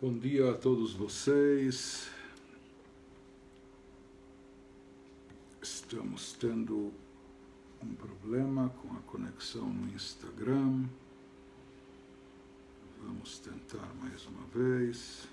Bom dia a todos vocês. Estamos tendo um problema com a conexão no Instagram. Vamos tentar mais uma vez.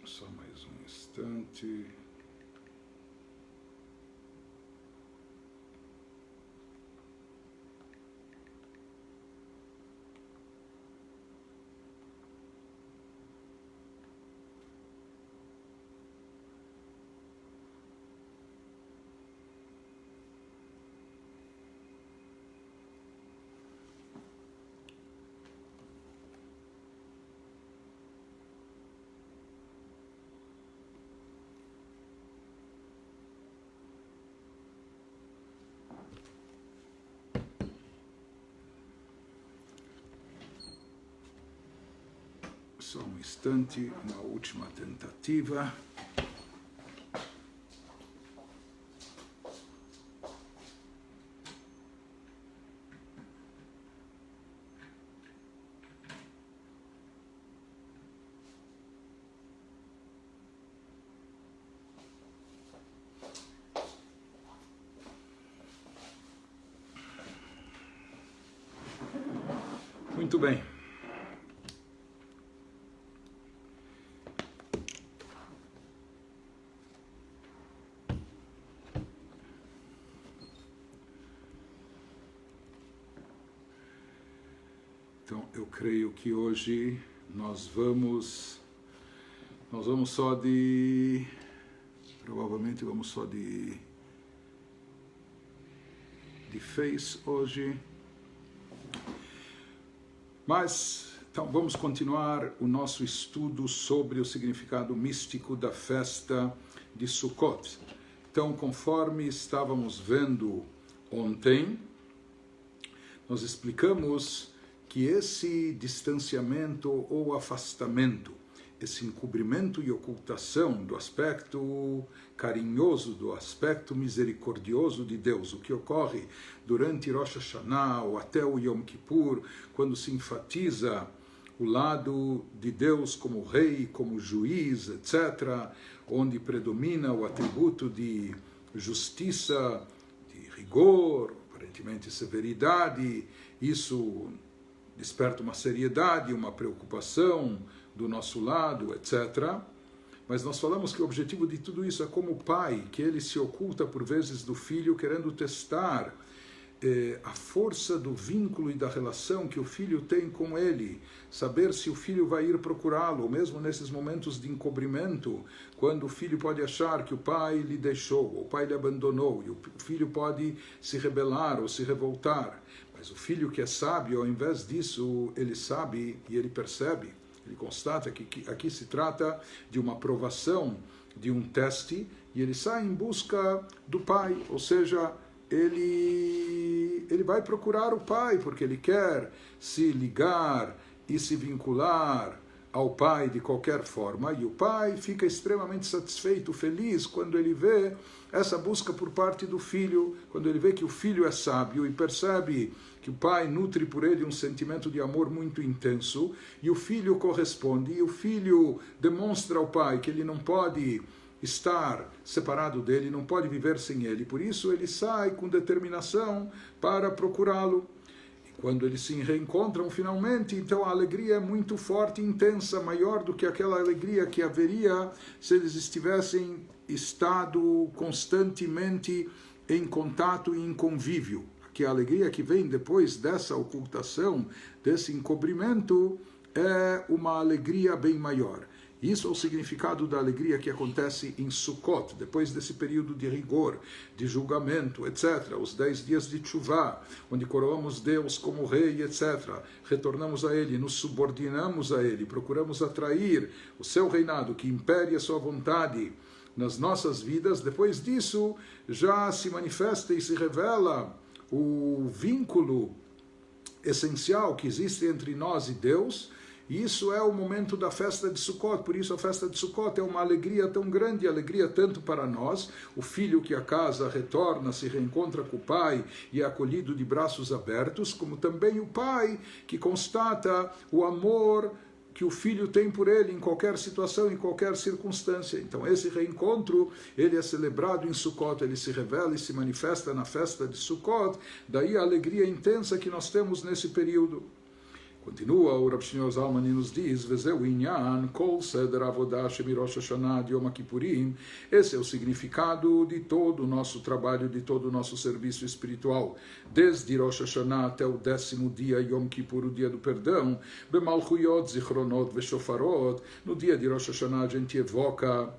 Só mais um instante. Só um instante, uma última tentativa. Muito bem. Então, eu creio que hoje nós vamos só provavelmente vamos só de Face hoje. Mas, então, vamos continuar o nosso estudo sobre o significado místico da festa de Sukkot. Então, conforme estávamos vendo ontem, nós explicamos que esse distanciamento ou afastamento, esse encobrimento e ocultação do aspecto carinhoso, do aspecto misericordioso de Deus, o que ocorre durante Rosh Hashanah ou até o Yom Kippur, quando se enfatiza o lado de Deus como rei, como juiz, etc., onde predomina o atributo de justiça, de rigor, aparentemente severidade, isso desperta uma seriedade, uma preocupação do nosso lado, etc. Mas nós falamos que o objetivo de tudo isso é como o pai, que ele se oculta por vezes do filho, querendo testar a força do vínculo e da relação que o filho tem com ele, saber se o filho vai ir procurá-lo, mesmo nesses momentos de encobrimento, quando o filho pode achar que o pai lhe deixou, ou o pai lhe abandonou, e o filho pode se rebelar ou se revoltar. Mas o filho que é sábio, ao invés disso, ele sabe e ele percebe, ele constata que aqui se trata de uma provação, de um teste, e ele sai em busca do pai, ou seja, ele vai procurar o pai, porque ele quer se ligar e se vincular ao pai de qualquer forma, e o pai fica extremamente satisfeito, feliz, quando ele vê essa busca por parte do filho, quando ele vê que o filho é sábio e percebe que o pai nutre por ele um sentimento de amor muito intenso, e o filho corresponde, e o filho demonstra ao pai que ele não pode estar separado dele, não pode viver sem ele, por isso ele sai com determinação para procurá-lo. Quando eles se reencontram finalmente, então a alegria é muito forte e intensa, maior do que aquela alegria que haveria se eles estivessem estado constantemente em contato e em convívio. Que a alegria que vem depois dessa ocultação, desse encobrimento, é uma alegria bem maior. Isso é o significado da alegria que acontece em Sukkot, depois desse período de rigor, de julgamento, etc. Os 10 dias de Teshuvah, onde coroamos Deus como rei, etc. Retornamos a Ele, nos subordinamos a Ele, procuramos atrair o seu reinado, que impere a sua vontade nas nossas vidas. Depois disso, já se manifesta e se revela o vínculo essencial que existe entre nós e Deus. E isso é o momento da festa de Sukkot, por isso a festa de Sukkot é uma alegria tão grande, alegria tanto para nós, o filho que a casa retorna, se reencontra com o pai e é acolhido de braços abertos, como também o pai que constata o amor que o filho tem por ele em qualquer situação, em qualquer circunstância. Então esse reencontro, ele é celebrado em Sukkot, ele se revela e se manifesta na festa de Sukkot, daí a alegria intensa que nós temos nesse período. Continua o Rav Shneur Zalman e nos diz: Vezeu inyan kol seder avodah shemirosh Hashanah de Yom Kippurim. Esse é o significado de todo o nosso trabalho, de todo o nosso serviço espiritual, desde Rosh Hashanah até o 10º dia Yom Kippur, o dia do perdão. Bemalchuyot, zichronot, veshofarot. No dia de Rosh Hashanah a gente evoca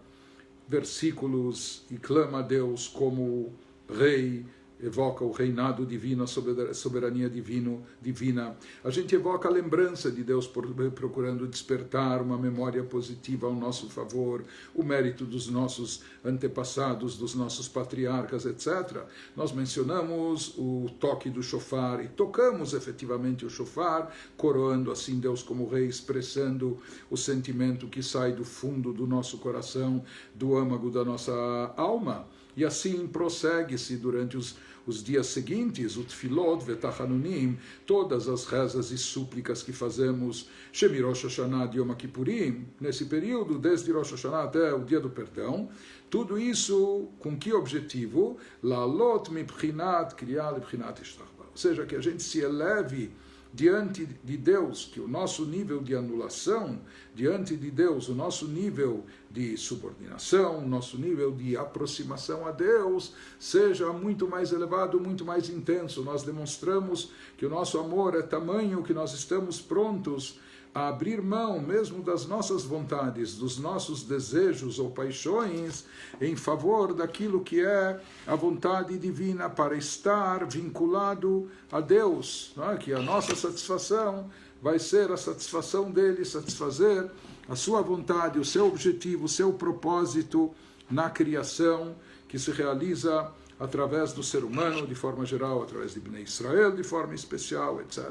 versículos e clama a Deus como Rei, evoca o reinado divino, a soberania divina. A gente evoca a lembrança de Deus procurando despertar uma memória positiva ao nosso favor, o mérito dos nossos antepassados, dos nossos patriarcas, etc. Nós mencionamos o toque do shofar e tocamos efetivamente o shofar, coroando assim Deus como Rei, expressando o sentimento que sai do fundo do nosso coração, do âmago da nossa alma. E assim prossegue-se durante os dias seguintes, o Tfilot v'Tachanunim, todas as rezas e súplicas que fazemos, Shemirosh Hashanah de Yom Kippurim, nesse período, desde Rosh Hashanah até o dia do perdão, tudo isso com que objetivo? La'alot mibchinat kriya libchinat ishtachva. Ou seja, que a gente se eleve diante de Deus, que o nosso nível de anulação, diante de Deus, o nosso nível de subordinação, o nosso nível de aproximação a Deus, seja muito mais elevado, muito mais intenso. Nós demonstramos que o nosso amor é tamanho que nós estamos prontos a abrir mão mesmo das nossas vontades, dos nossos desejos ou paixões em favor daquilo que é a vontade divina, para estar vinculado a Deus, não é? Que a nossa satisfação vai ser a satisfação dele, satisfazer a sua vontade, o seu objetivo, o seu propósito na criação, que se realiza através do ser humano de forma geral, através de Bnei Israel de forma especial, etc.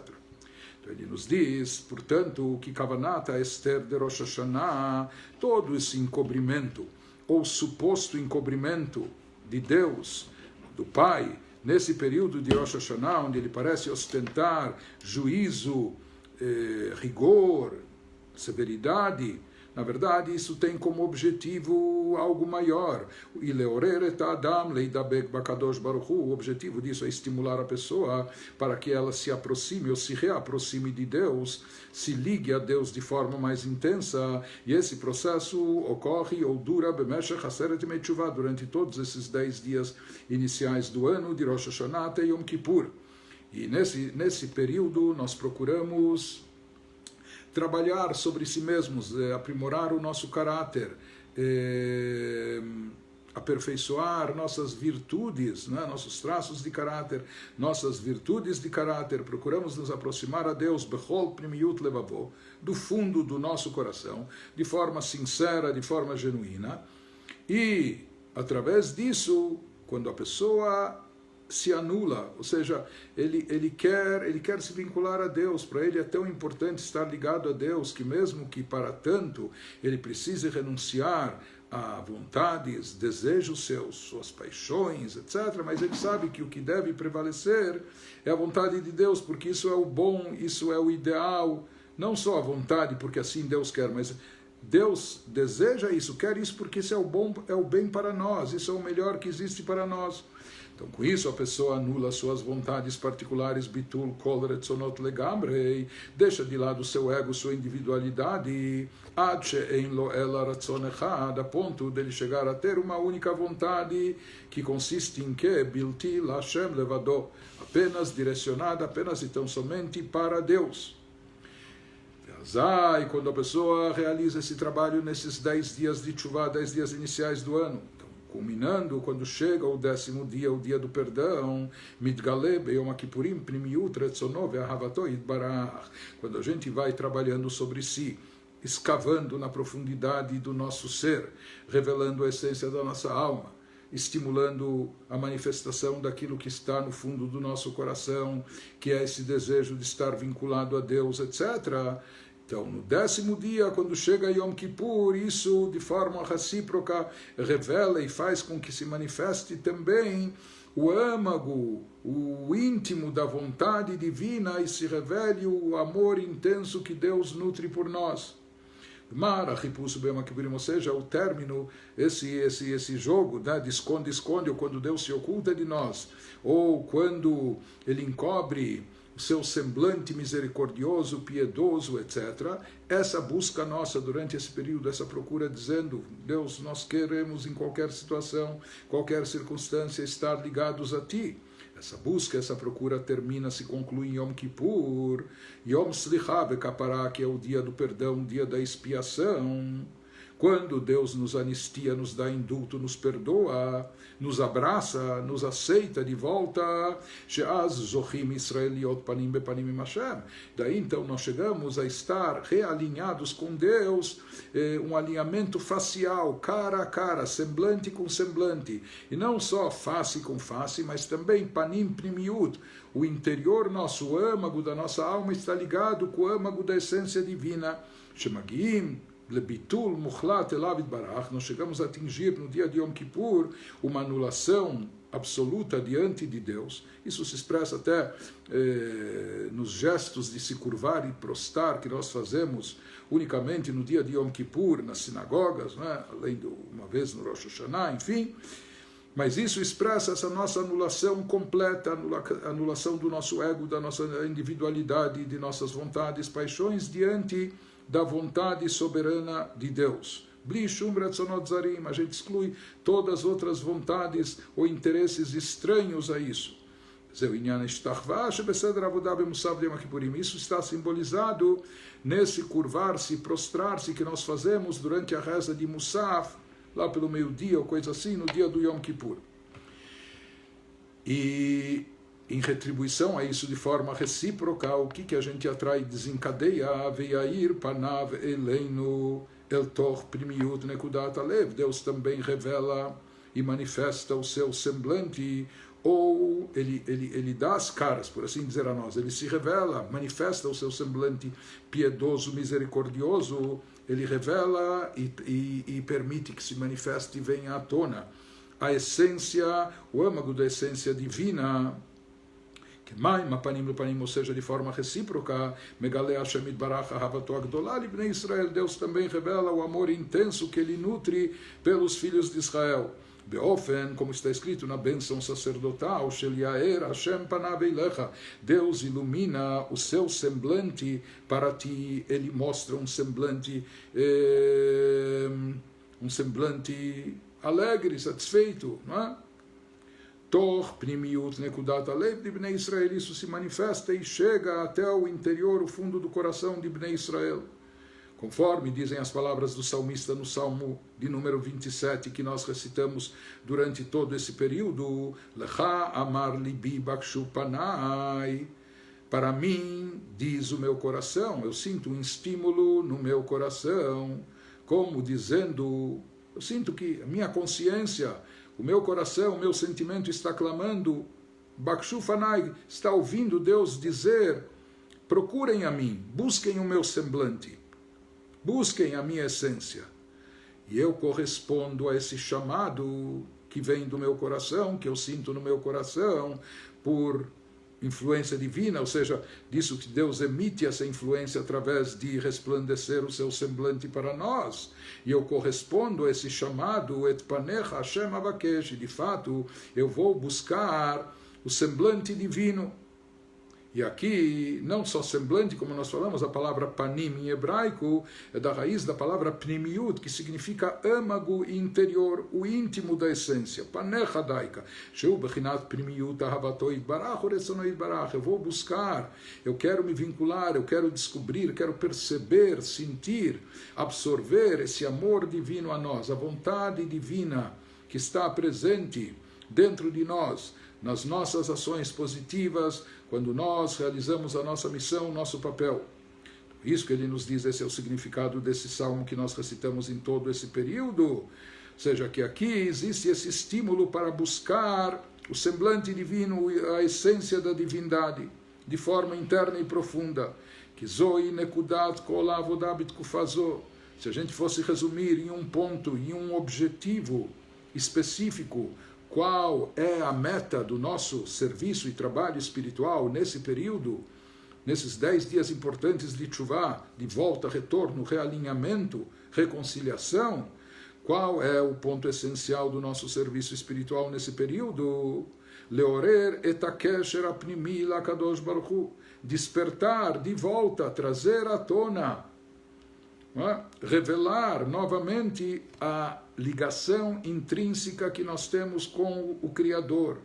Então ele nos diz, portanto, que Kavanata Esther de Rosh Hashanah, todo esse encobrimento, ou suposto encobrimento de Deus, do Pai, nesse período de Rosh Hashanah, onde ele parece ostentar juízo, rigor, severidade, na verdade, isso tem como objetivo algo maior. O objetivo disso é estimular a pessoa para que ela se aproxime ou se reaproxime de Deus, se ligue a Deus de forma mais intensa, e esse processo ocorre ou dura durante todos esses 10 dias iniciais do ano, de Rosh Hashanah até Yom Kippur. E nesse período nós procuramos trabalhar sobre si mesmos, aprimorar o nosso caráter, aperfeiçoar nossas virtudes, né? Nossos traços de caráter, nossas virtudes de caráter. Procuramos nos aproximar a Deus, bechol pnimiut levavo, do fundo do nosso coração, de forma sincera, de forma genuína. E, através disso, quando a pessoa se anula, ou seja, ele quer se vincular a Deus, para ele é tão importante estar ligado a Deus, que mesmo que para tanto ele precise renunciar a vontades, desejos seus, suas paixões, etc., mas ele sabe que o que deve prevalecer é a vontade de Deus, porque isso é o bom, isso é o ideal, não só a vontade, porque assim Deus quer, mas Deus deseja isso, quer isso porque isso é o bom, é o bem para nós, isso é o melhor que existe para nós. Então, com isso, a pessoa anula suas vontades particulares, bitul kol retzonot legamrei, deixa de lado seu ego, sua individualidade, ad she'ein lo ela ratzon echad, a ponto dele chegar a ter uma única vontade, que consiste em que? Bilti Lashem levado, apenas direcionada, apenas e tão somente para Deus. E quando a pessoa realiza esse trabalho nesses 10 dias de Teshuvah, 10 dias iniciais do ano, culminando quando chega o 10º dia, o dia do perdão, Mitgale Beyom Kippurim Pnimiut Retzono ve'ahavato yitbarach, quando a gente vai trabalhando sobre si, escavando na profundidade do nosso ser, revelando a essência da nossa alma, estimulando a manifestação daquilo que está no fundo do nosso coração, que é esse desejo de estar vinculado a Deus, etc. Então, no 10º dia, quando chega Yom Kippur, isso de forma recíproca revela e faz com que se manifeste também o âmago, o íntimo da vontade divina e se revele o amor intenso que Deus nutre por nós. Ou seja, o término, esse jogo, né, de esconde-esconde, ou quando Deus se oculta de nós, ou quando Ele encobre o seu semblante misericordioso, piedoso, etc. Essa busca nossa durante esse período, essa procura dizendo, Deus, nós queremos em qualquer situação, qualquer circunstância estar ligados a Ti. Essa busca, essa procura termina, se conclui em Yom Kippur, Yom Slicha Bekapará, que é o dia do perdão, o dia da expiação. Quando Deus nos anistia, nos dá indulto, nos perdoa, nos abraça, nos aceita de volta. Daí então nós chegamos a estar realinhados com Deus, um alinhamento facial, cara a cara, semblante com semblante. E não só face com face, mas também panim primiut. O interior nosso, o âmago da nossa alma está ligado com o âmago da essência divina. Shemagim. Lebitul muchlat elav barach, nós chegamos a atingir no dia de Yom Kippur uma anulação absoluta diante de Deus. Isso se expressa até nos gestos de se curvar e prostrar que nós fazemos unicamente no dia de Yom Kippur nas sinagogas, né? Além de uma vez no Rosh Hashanah, enfim. Mas isso expressa essa nossa anulação completa, anulação do nosso ego, da nossa individualidade, de nossas vontades, paixões diante da vontade soberana de Deus. Bli shum ratzonot zarim, a gente exclui todas as outras vontades ou interesses estranhos a isso. Isso está simbolizado nesse curvar-se, prostrar-se que nós fazemos durante a reza de Musaf, lá pelo meio-dia ou coisa assim, no dia do Yom Kippur. E em retribuição a isso, de forma recíproca, o que a gente atrai, desencadeia, Veyair panav eleinu el toch primiut nekudat alev. Deus também revela e manifesta o seu semblante, ou ele dá as caras, por assim dizer, a nós. Ele se revela, manifesta o seu semblante piedoso, misericordioso. Ele revela e permite que se manifeste e venha à tona a essência, o âmago da essência divina, ou seja, de forma recíproca, Deus também revela o amor intenso que Ele nutre pelos filhos de Israel. Como está escrito na bênção sacerdotal, Deus ilumina o seu semblante para ti, Ele mostra um semblante alegre, satisfeito, não é? Tor primiut nekudat alev de Bnei Israel, isso se manifesta e chega até o interior, o fundo do coração de Bnei Israel. Conforme dizem as palavras do salmista no Salmo de número 27, que nós recitamos durante todo esse período, Lecha amar libi bakshu panai, para mim, diz o meu coração, eu sinto um estímulo no meu coração, como dizendo, eu sinto que a minha consciência, o meu coração, o meu sentimento está clamando, Bakshu Fanai, está ouvindo Deus dizer, procurem a mim, busquem o meu semblante, busquem a minha essência. E eu correspondo a esse chamado que vem do meu coração, que eu sinto no meu coração, por influência divina, ou seja, disso que Deus emite essa influência através de resplandecer o seu semblante para nós, e eu correspondo a esse chamado, et panecha Hashem abakesh, de fato, eu vou buscar o semblante divino. E aqui, não só semblante, como nós falamos, a palavra panim em hebraico é da raiz da palavra pnimiut, que significa âmago interior, o íntimo da essência. Panecha daika. Sheu bechinat pnimiut ahavato itbarach uretzono itbarach. Eu vou buscar, eu quero me vincular, eu quero descobrir, eu quero perceber, sentir, absorver esse amor divino a nós, a vontade divina que está presente dentro de nós, nas nossas ações positivas, quando nós realizamos a nossa missão, o nosso papel. Isso que ele nos diz, esse é o significado desse salmo que nós recitamos em todo esse período. seja, que aqui existe esse estímulo para buscar o semblante divino, a essência da divindade, de forma interna e profunda. Que zoi nekudat kol avodah b'tkufazô. Se a gente fosse resumir em um ponto, em um objetivo específico, qual é a meta do nosso serviço e trabalho espiritual nesse período, nesses 10 dias importantes de Teshuvah, de volta, retorno, realinhamento, reconciliação, qual é o ponto essencial do nosso serviço espiritual nesse período? Leorer et hakesher apnimi lakadosh baruch hu. Despertar de volta, trazer à tona, revelar novamente a ligação intrínseca que nós temos com o Criador,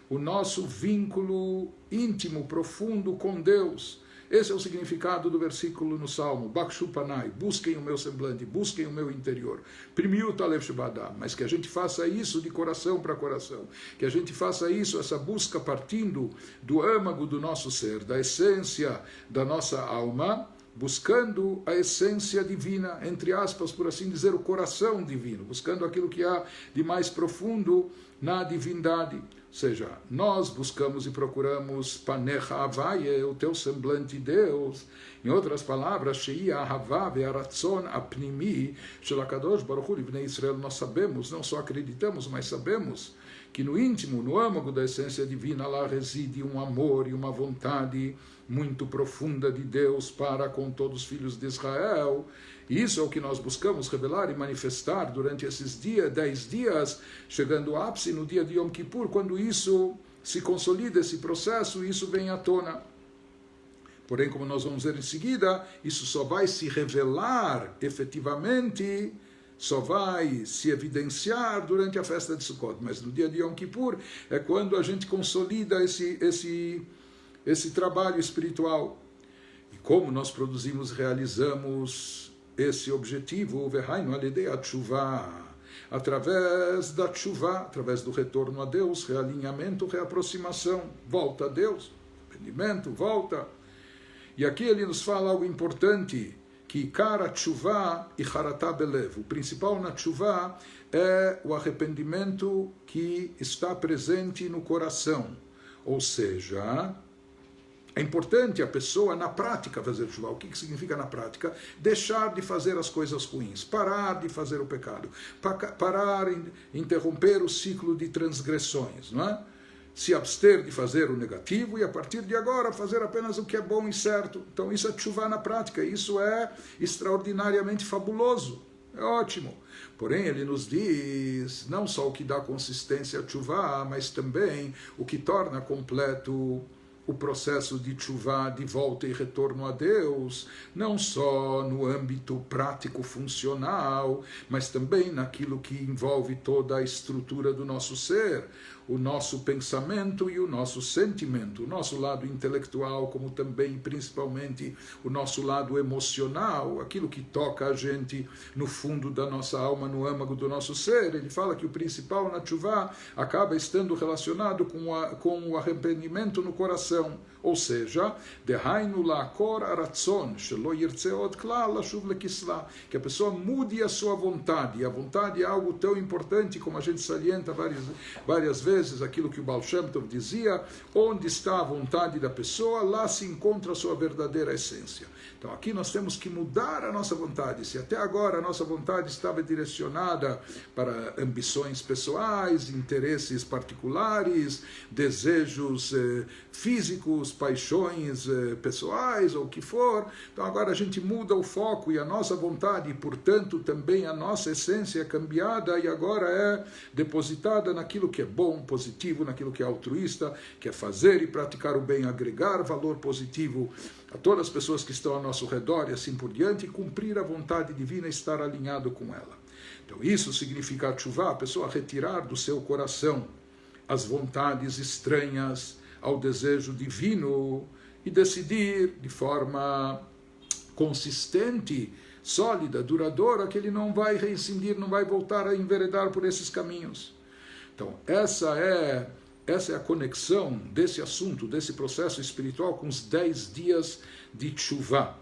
o nosso vínculo íntimo, profundo com Deus. Esse é o significado do versículo no Salmo, Bakshu Panai, busquem o meu semblante, busquem o meu interior, Primiu Talev Shebadam, mas que a gente faça isso de coração para coração, que a gente faça isso, essa busca partindo do âmago do nosso ser, da essência da nossa alma, buscando a essência divina, entre aspas, por assim dizer, o coração divino, buscando aquilo que há de mais profundo na divindade. Ou seja, nós buscamos e procuramos Panecha Havaye, o teu semblante Deus. Em outras palavras, Sheia Hava ve'aratzon apnimi shel HaKadosh Baruch Hu Livnei Israel. Nós sabemos, não só acreditamos, mas sabemos que no íntimo, no âmago da essência divina, lá reside um amor e uma vontade muito profunda de Deus para com todos os filhos de Israel. E isso é o que nós buscamos revelar e manifestar durante esses 10 dias, chegando ao ápice no dia de Yom Kippur, quando isso se consolida, esse processo, isso vem à tona. Porém, como nós vamos ver em seguida, isso só vai se revelar efetivamente, só vai se evidenciar durante a festa de Sukkot. Mas no dia de Yom Kippur é quando a gente consolida esse trabalho espiritual. E como nós produzimos, realizamos esse objetivo, através da Teshuvah, através do retorno a Deus, realinhamento, reaproximação, volta a Deus, arrependimento, volta. E aqui ele nos fala algo importante, que Ikar Teshuvah e Haratá Belev. O principal na Teshuvah é o arrependimento que está presente no coração, ou seja, é importante a pessoa, na prática, fazer Teshuvah. O que significa na prática? Deixar de fazer as coisas ruins, parar de fazer o pecado, parar, interromper o ciclo de transgressões, não é? Se abster de fazer o negativo e, a partir de agora, fazer apenas o que é bom e certo. Então, isso é Teshuvah na prática, isso é extraordinariamente fabuloso, é ótimo. Porém, ele nos diz, não só o que dá consistência a Teshuvah, mas também o que torna completo o processo de Teshuvah, de volta e retorno a Deus, não só no âmbito prático funcional, mas também naquilo que envolve toda a estrutura do nosso ser, o nosso pensamento e o nosso sentimento, o nosso lado intelectual, como também, principalmente, o nosso lado emocional, aquilo que toca a gente no fundo da nossa alma, no âmago do nosso ser. Ele fala que o principal na Teshuvah acaba estando relacionado com o arrependimento no coração, ou seja, dehainu la'akor aratzon shelo yirtze od klal lashuv lekisla, que a pessoa mude a sua vontade. E a vontade é algo tão importante, como a gente salienta várias vezes, aquilo que o Baal Shem Tov dizia, onde está a vontade da pessoa, lá se encontra a sua verdadeira essência. Então aqui nós temos que mudar a nossa vontade. Se até agora a nossa vontade estava direcionada para ambições pessoais, interesses particulares, desejos físicos, paixões pessoais ou o que for, então agora a gente muda o foco e a nossa vontade, e portanto também a nossa essência é cambiada e agora é depositada naquilo que é bom, positivo, naquilo que é altruísta, que é fazer e praticar o bem, agregar valor positivo a todas as pessoas que estão ao nosso redor e assim por diante, e cumprir a vontade divina e estar alinhado com ela. Então isso significa Teshuvah, a pessoa retirar do seu coração as vontades estranhas ao desejo divino e decidir de forma consistente, sólida, duradoura, que ele não vai reincidir, não vai voltar a enveredar por esses caminhos. Então, essa é a conexão desse assunto, desse processo espiritual com os 10 dias de Teshuvah.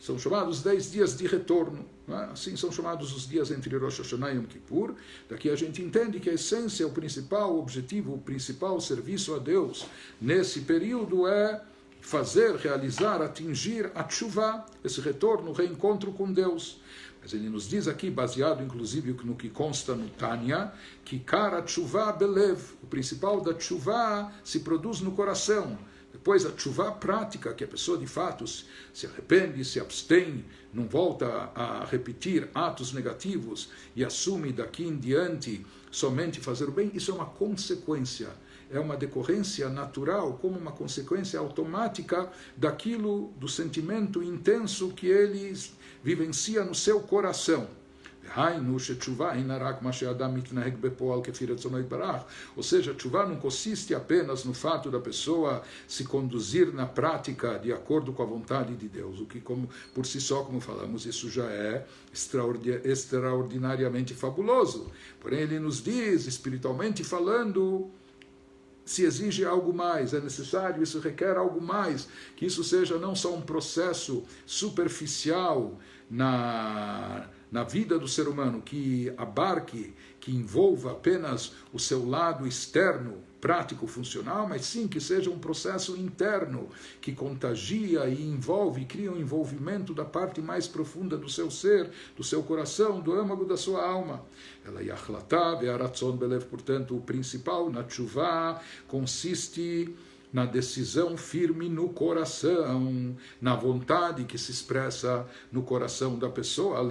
São chamados 10 dias de retorno. Assim são chamados os dias entre Rosh Hashanah e Yom Kippur. Daqui a gente entende que a essência, o principal objetivo, o principal serviço a Deus nesse período é fazer, realizar, atingir a tshuva, esse retorno, o reencontro com Deus. Mas ele nos diz aqui, baseado inclusive no que consta no Tânia, que kara tshuva belev, o principal da tshuva se produz no coração. Depois a tshuva prática, que a pessoa de fato se arrepende, se abstém, não volta a repetir atos negativos e assume daqui em diante somente fazer o bem, isso é uma consequência, é uma decorrência natural, como uma consequência automática daquilo, do sentimento intenso que ele vivencia no seu coração. Ou seja, tshuva não consiste apenas no fato da pessoa se conduzir na prática de acordo com a vontade de Deus, o que por si só, como falamos, isso já é extraordinariamente fabuloso. Porém, ele nos diz, espiritualmente falando, se exige algo mais, é necessário, isso requer algo mais, que isso seja não só um processo superficial na vida do ser humano, que abarque, que envolva apenas o seu lado externo, prático, funcional, mas sim que seja um processo interno, que contagia e envolve, cria um envolvimento da parte mais profunda do seu ser, do seu coração, do âmago da sua alma. Ela yachlatá ve'aratzon belev, portanto, o principal na tshuva consiste na decisão firme no coração, na vontade que se expressa no coração da pessoa,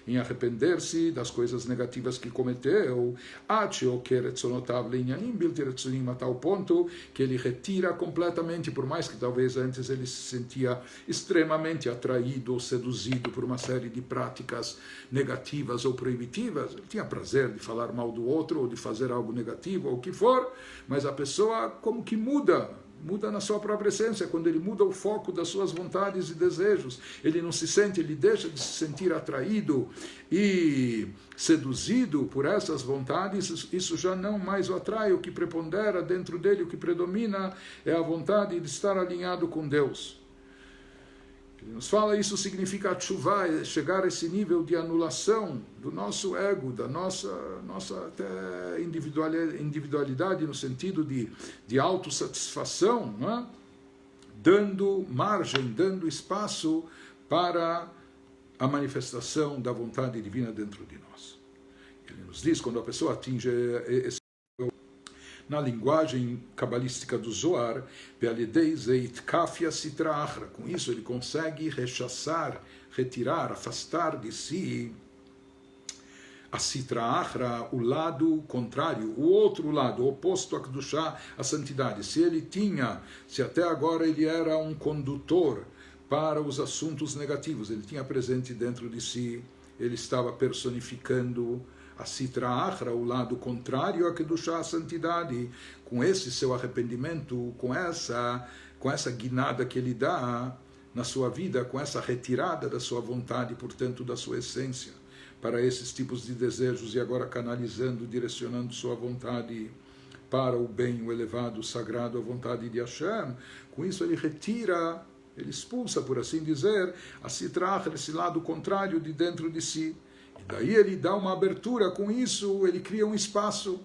em arrepender-se das coisas negativas que cometeu, a tal ponto que ele retira completamente, por mais que talvez antes ele se sentia extremamente atraído ou seduzido por uma série de práticas negativas ou proibitivas, ele tinha prazer de falar mal do outro ou de fazer algo negativo ou o que for, mas a pessoa como que muda na sua própria essência, quando ele muda o foco das suas vontades e desejos, ele não se sente, ele deixa de se sentir atraído e seduzido por essas vontades, isso já não mais o atrai, o que prepondera dentro dele, o que predomina é a vontade de estar alinhado com Deus. Ele nos fala, isso significa tshuva, chegar a esse nível de anulação do nosso ego, da nossa até individualidade, no sentido de autossatisfação, não é? Dando margem, dando espaço para a manifestação da vontade divina dentro de nós. Ele nos diz, quando a pessoa atinge esse na linguagem cabalística do Zohar, com isso ele consegue rechaçar, retirar, afastar de si a Sitra Achra, o lado contrário, o outro lado, o oposto a Kedushá, a santidade. Se até agora ele era um condutor para os assuntos negativos, ele tinha presente dentro de si, ele estava personificando a Sitra Achra, o lado contrário a Kedushá, a santidade, com esse seu arrependimento, com essa guinada que ele dá na sua vida, com essa retirada da sua vontade, portanto, da sua essência, para esses tipos de desejos, e agora canalizando, direcionando sua vontade para o bem, o elevado, o sagrado, a vontade de Hashem. Com isso ele retira, ele expulsa, por assim dizer, a Sitra Achra, esse lado contrário de dentro de si. E daí ele dá uma abertura, com isso ele cria um espaço,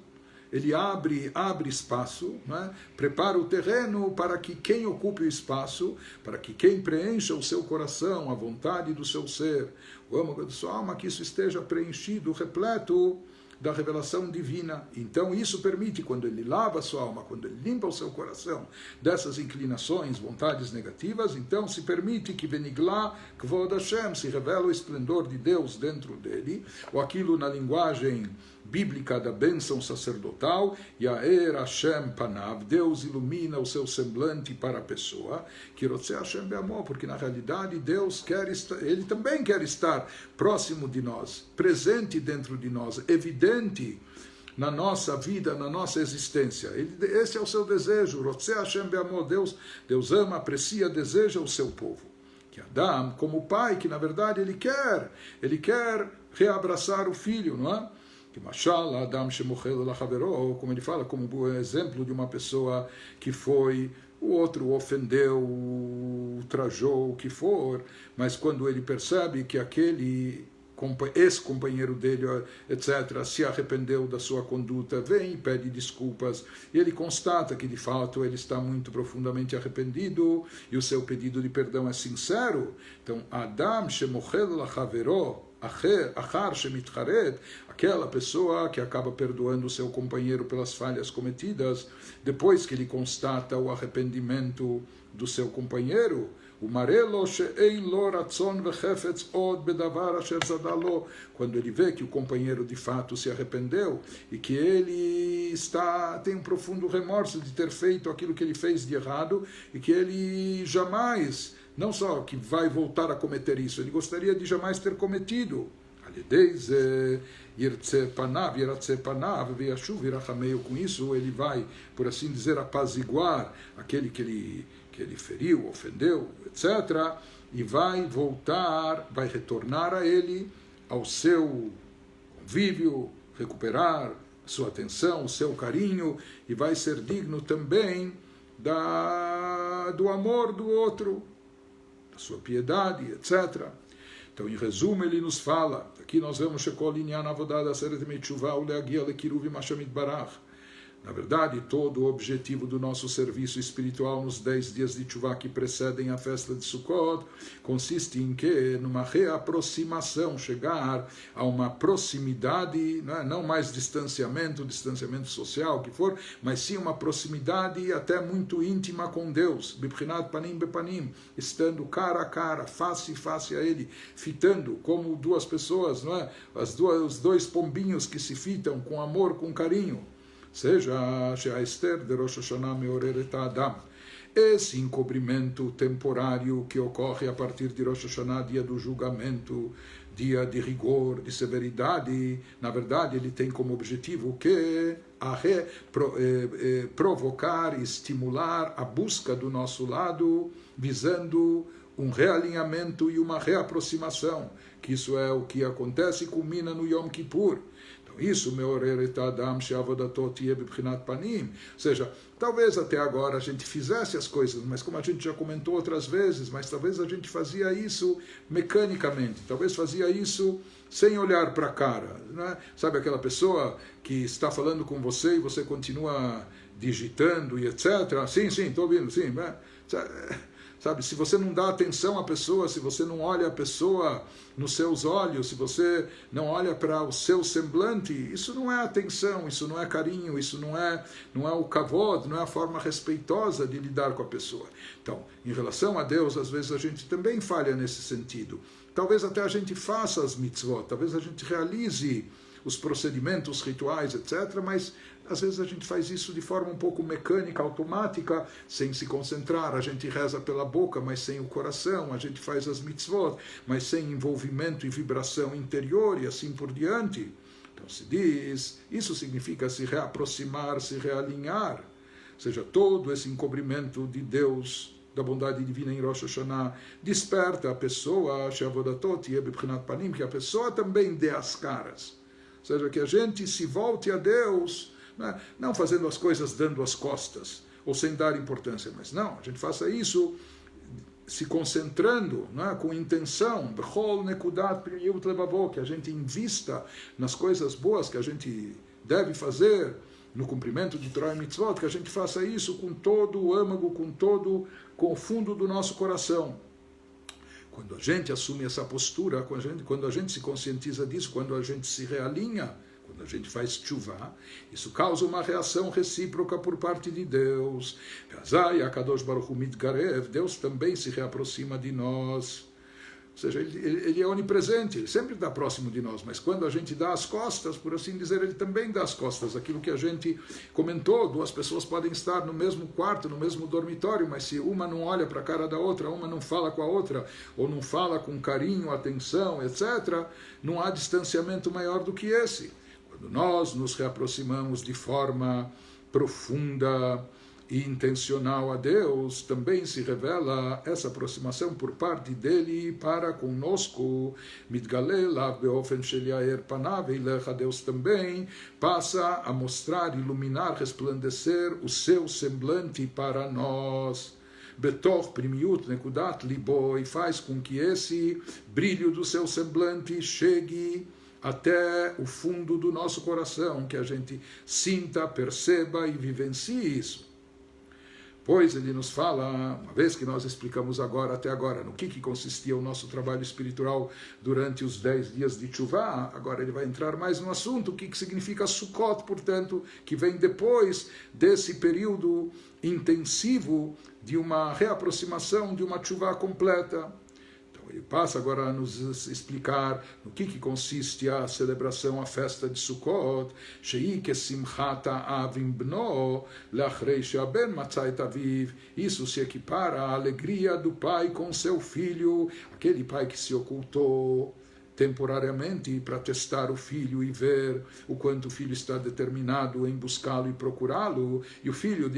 ele abre espaço, né? Prepara o terreno para que quem ocupe o espaço, para que quem preencha o seu coração, a vontade do seu ser, o âmago da sua alma, que isso esteja preenchido, repleto da revelação divina. Então isso permite, quando ele lava a sua alma, quando ele limpa o seu coração dessas inclinações, vontades negativas, então se permite que Benigla Kvod Hashem, se revela o esplendor de Deus dentro dele, ou aquilo na linguagem bíblica da bênção sacerdotal, Yaer Hashem Panav, Deus ilumina o seu semblante para a pessoa, Kirotze Hashem Be'amor, porque na realidade Deus ele também quer estar próximo de nós, presente dentro de nós, evidente na nossa vida, na nossa existência. Esse é o seu desejo, Rotze Hashem Be'amor, Deus ama, aprecia, deseja o seu povo. Que Adam, como pai, que na verdade ele quer reabraçar o filho, não é? Como ele fala, como exemplo de uma pessoa que foi o outro ofendeu, ultrajou, o que for, mas quando ele percebe que aquele ex-companheiro dele, etc., se arrependeu da sua conduta, vem e pede desculpas, e ele constata que de fato ele está muito profundamente arrependido, e o seu pedido de perdão é sincero. Então, Adam shemochel lachavero, achar shemitcharet, aquela pessoa que acaba perdoando o seu companheiro pelas falhas cometidas, depois que ele constata o arrependimento do seu companheiro, quando ele vê que o companheiro de fato se arrependeu e que ele tem um profundo remorso de ter feito aquilo que ele fez de errado e que ele jamais, não só que vai voltar a cometer isso, ele gostaria de jamais ter cometido. Com isso ele vai, por assim dizer, apaziguar aquele que ele feriu, ofendeu, etc., e vai voltar, vai retornar a ele, ao seu convívio, recuperar a sua atenção, o seu carinho, e vai ser digno também do amor do outro, da sua piedade, etc. Então, em resumo, ele nos fala, aqui nós vemos Shekol Inyan Avodah Aseret Yemei Teshuvah Uleagia Lekiruv Hashem Yitbarach. Na verdade, todo o objetivo do nosso serviço espiritual nos 10 dias de Teshuvah que precedem a festa de Sukkot consiste em que, numa reaproximação, chegar a uma proximidade, não mais distanciamento social, o que for, mas sim uma proximidade até muito íntima com Deus, Bibchinat Panim Bepanim, estando cara a cara, face a face a Ele, fitando como duas pessoas, os dois pombinhos que se fitam com amor, com carinho. Seja a Esther de Rosh Hashanah Meoreret Adam. Esse encobrimento temporário que ocorre a partir de Rosh Hashanah, dia do julgamento, dia de rigor, de severidade, na verdade ele tem como objetivo o quê? Provocar e estimular a busca do nosso lado, visando um realinhamento e uma reaproximação, que isso é o que acontece e culmina no Yom Kippur. Isso, ou seja, talvez até agora a gente fizesse as coisas, mas como a gente já comentou outras vezes, mas talvez a gente fazia isso mecanicamente, talvez fazia isso sem olhar para a cara, né? Sabe aquela pessoa que está falando com você e você continua digitando e etc. Sim, estou ouvindo, sim, né? Sabe, se você não dá atenção à pessoa, se você não olha a pessoa nos seus olhos, se você não olha para o seu semblante, isso não é atenção, isso não é carinho, isso não é o kavod, não é a forma respeitosa de lidar com a pessoa. Então, em relação a Deus, às vezes a gente também falha nesse sentido. Talvez até a gente faça as mitzvot, talvez a gente realize os procedimentos rituais, etc., mas às vezes a gente faz isso de forma um pouco mecânica, automática, sem se concentrar. A gente reza pela boca, mas sem o coração. A gente faz as mitzvot, mas sem envolvimento e vibração interior e assim por diante. Então se diz, isso significa se reaproximar, se realinhar. Ou seja, todo esse encobrimento de Deus, da bondade divina em Rosh Hashanah, desperta a pessoa, que a pessoa também dê as caras. Ou seja, que a gente se volte a Deus, não fazendo as coisas dando as costas, ou sem dar importância, mas não, a gente faça isso se concentrando, com intenção, que a gente invista nas coisas boas que a gente deve fazer, no cumprimento de Torah e Mitzvot, que a gente faça isso com todo o âmago, com o fundo do nosso coração. Quando a gente assume essa postura, quando a gente se conscientiza disso, quando a gente se realinha, quando a gente faz teshuvah, isso causa uma reação recíproca por parte de Deus. Deus também se reaproxima de nós. Ou seja, ele é onipresente, ele sempre está próximo de nós, mas quando a gente dá as costas, por assim dizer, ele também dá as costas. Aquilo que a gente comentou, duas pessoas podem estar no mesmo quarto, no mesmo dormitório, mas se uma não olha para a cara da outra, uma não fala com a outra, ou não fala com carinho, atenção, etc., não há distanciamento maior do que esse. Quando nós nos reaproximamos de forma profunda, e intencional a Deus, também se revela essa aproximação por parte dele para conosco. Mitgale lav beofen shel yair panav veilech, Deus também passa a mostrar, iluminar, resplandecer o seu semblante para nós. Betoch primiut nekudat libo, e faz com que esse brilho do seu semblante chegue até o fundo do nosso coração, que a gente sinta, perceba e vivencie isso. Pois ele nos fala, uma vez que nós explicamos até agora, no que consistia o nosso trabalho espiritual durante os 10 dias de Teshuvah, agora ele vai entrar mais no assunto, o que significa Sukkot, portanto, que vem depois desse período intensivo de uma reaproximação, de uma Teshuvah completa. Ele passa agora a nos explicar no que consiste a celebração, a festa de Sukkot, Shei kesimchat ha'avim bno lachrei she'aben matzah et aviv. Isso se equipara à alegria do pai com seu filho, aquele pai que se ocultou temporariamente para testar o filho e ver o quanto o filho está determinado em buscá-lo e procurá-lo, e o filho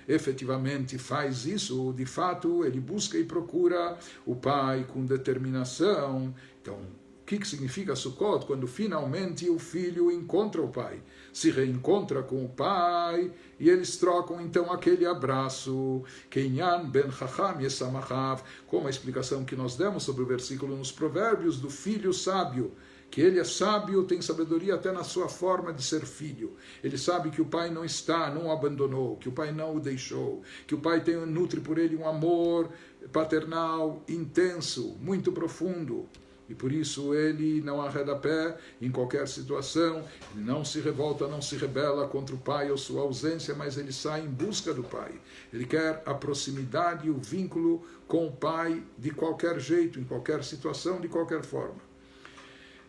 efetivamente faz isso, de fato ele busca e procura o pai com determinação. Então, o que significa Sukkot? Quando finalmente o filho encontra o pai, se reencontra com o pai, e eles trocam então aquele abraço, Kenyan ben Chacham Yesamachav, como a explicação que nós demos sobre o versículo nos Provérbios do filho sábio, que ele é sábio, tem sabedoria até na sua forma de ser filho. Ele sabe que o pai não o abandonou, que o pai não o deixou, que o pai nutre por ele um amor paternal intenso, muito profundo. E por isso ele não arreda pé em qualquer situação, ele não se revolta, não se rebela contra o pai ou sua ausência, mas ele sai em busca do pai. Ele quer a proximidade e o vínculo com o pai de qualquer jeito, em qualquer situação, de qualquer forma.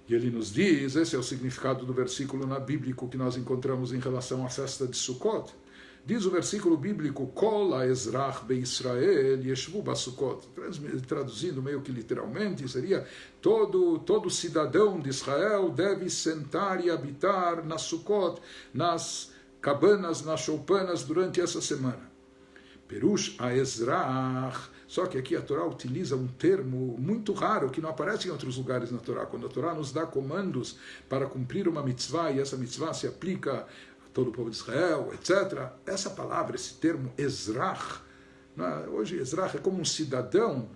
E ele nos diz, esse é o significado do versículo bíblico que nós encontramos em relação à festa de Sukkot. Diz o versículo bíblico, Kol ha'ezrach be'Israel yeshvu ba'Sukkot. Traduzindo meio que literalmente, seria todo cidadão de Israel deve sentar e habitar na Sukkot, nas cabanas, nas choupanas durante essa semana. Perush ha'ezrach. Só que aqui a Torá utiliza um termo muito raro, que não aparece em outros lugares na Torá. Quando a Torá nos dá comandos para cumprir uma mitzvah, e essa mitzvah se aplica todo o povo de Israel, etc. Essa palavra, esse termo Ezrach, hoje Ezrach é como um cidadão,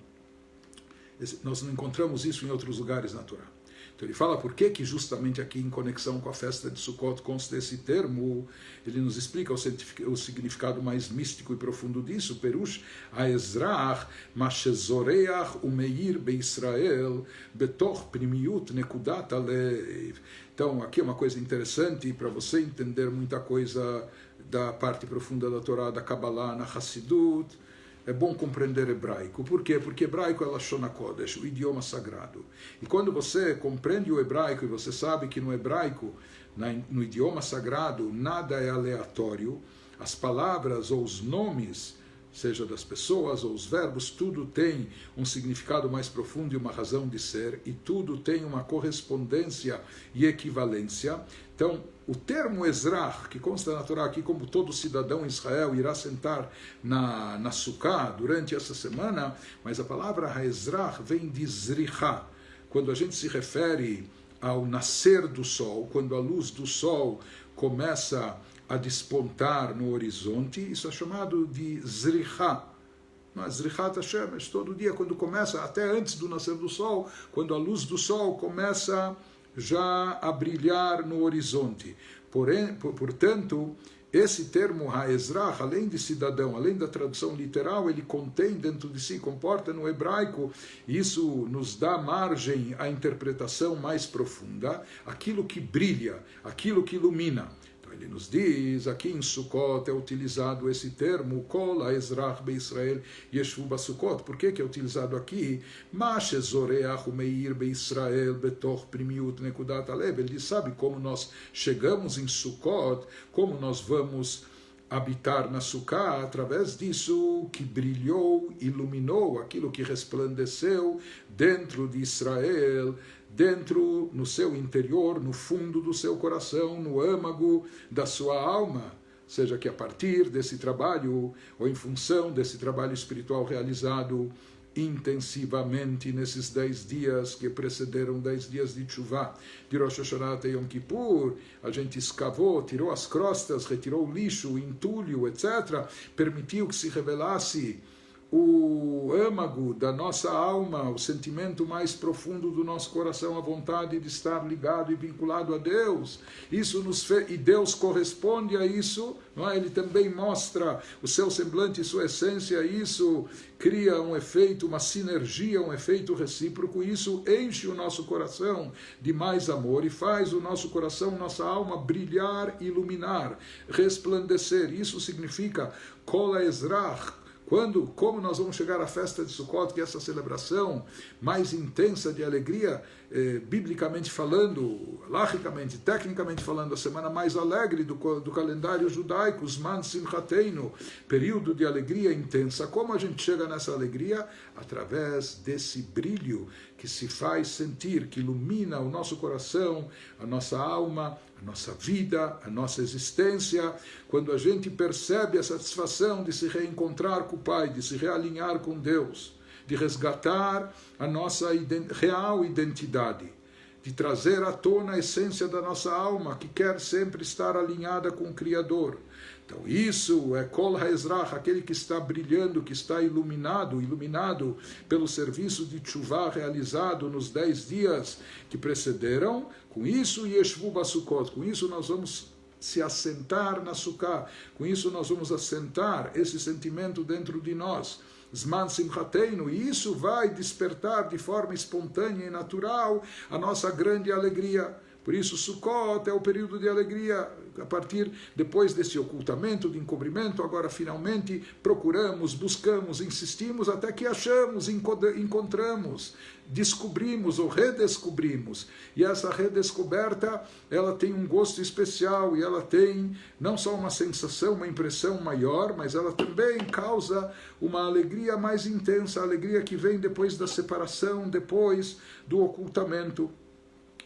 nós não encontramos isso em outros lugares na Torá. Então ele fala por que justamente aqui em conexão com a festa de Sukkot consta esse termo, ele nos explica o significado mais místico e profundo disso, Perush ha'ezrach mashezoreach umeir be'Israel betoch primiut nekudat alev. Então aqui é uma coisa interessante para você entender muita coisa da parte profunda da Torá, da Kabbalah, na Hassidut. É bom compreender hebraico. Por quê? Porque hebraico é Lashon HaKodesh, o idioma sagrado. E quando você compreende o hebraico e você sabe que no hebraico, no idioma sagrado, nada é aleatório, as palavras ou os nomes, seja das pessoas ou os verbos, tudo tem um significado mais profundo e uma razão de ser, e tudo tem uma correspondência e equivalência. Então, o termo Ezrach, que consta na Torá aqui como todo cidadão em Israel irá sentar na Sukkah durante essa semana, mas a palavra Ezrach vem de Zricha. Quando a gente se refere ao nascer do sol, quando a luz do sol começa a despontar no horizonte, isso é chamado de Zricha. Zrichat HaShemesh, todo dia quando começa, até antes do nascer do sol, quando a luz do sol começa já a brilhar no horizonte. Portanto, esse termo Ha'ezrach, além de cidadão, além da tradução literal, ele contém dentro de si, comporta no hebraico, isso nos dá margem à interpretação mais profunda, aquilo que brilha, aquilo que ilumina. Ele nos diz, aqui em Sukkot é utilizado esse termo, Kol ha'ezrach be'Israel yeshvu ba'Sukkot. Por que é utilizado aqui? Mashezoreach umeir be'Israel betoch primiut nekudat alev. Ele diz, sabe como nós chegamos em Sukkot, como nós vamos habitar na Sukkah, através disso que brilhou, iluminou, aquilo que resplandeceu dentro de Israel, no seu interior, no fundo do seu coração, no âmago da sua alma. seja que a partir desse trabalho, ou em função desse trabalho espiritual realizado intensivamente nesses 10 dias que precederam 10 dias de Teshuvah, de Rosh Hashanah até Yom Kippur, a gente escavou, tirou as crostas, retirou o lixo, o entulho, etc., permitiu que se revelasse o âmago da nossa alma, o sentimento mais profundo do nosso coração, a vontade de estar ligado e vinculado a Deus. Isso nos fez, e Deus corresponde a isso, não é? Ele também mostra o seu semblante e sua essência, isso cria um efeito, uma sinergia, um efeito recíproco, e isso enche o nosso coração de mais amor e faz o nosso coração, nossa alma brilhar, iluminar, resplandecer. Isso significa Kol HaEzrach. Como nós vamos chegar à festa de Sukkot, que é essa celebração mais intensa de alegria, biblicamente falando, logicamente, tecnicamente falando, a semana mais alegre do calendário judaico, Zman Simchateinu, período de alegria intensa. Como a gente chega nessa alegria? Através desse brilho que se faz sentir, que ilumina o nosso coração, a nossa alma, a nossa vida, a nossa existência, quando a gente percebe a satisfação de se reencontrar com o Pai, de se realinhar com Deus, de resgatar a nossa real identidade, de trazer à tona a essência da nossa alma, que quer sempre estar alinhada com o Criador. Então isso é Kol HaEzrach, aquele que está brilhando, que está iluminado pelo serviço de Teshuvah realizado nos 10 dias que precederam. Com isso, Yeshvu Basukot, com isso nós vamos se assentar na Sukkah, com isso nós vamos assentar esse sentimento dentro de nós, Zman Simchateinu, e isso vai despertar de forma espontânea e natural a nossa grande alegria. Por isso, Sukkot é o período de alegria. A partir, depois desse ocultamento, de encobrimento, agora finalmente procuramos, buscamos, insistimos, até que achamos, encontramos, descobrimos ou redescobrimos. E essa redescoberta, ela tem um gosto especial, e ela tem não só uma sensação, uma impressão maior, mas ela também causa uma alegria mais intensa, a alegria que vem depois da separação, depois do ocultamento.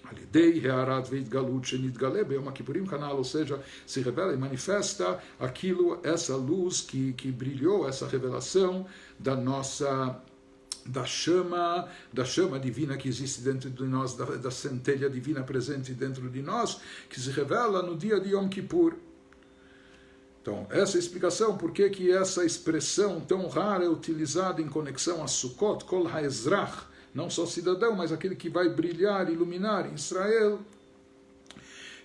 Alidei Hearat Veit Galut Shenitgale Beyom Kippurim Kanal, ou seja, se revela e manifesta aquilo, essa luz que brilhou, essa revelação da chama divina que existe dentro de nós, da centelha divina presente dentro de nós, que se revela no dia de Yom Kippur. Então, essa é a explicação por que essa expressão tão rara é utilizada em conexão a Sukkot, Kol HaEzrach, não só cidadão, mas aquele que vai brilhar, iluminar em Israel,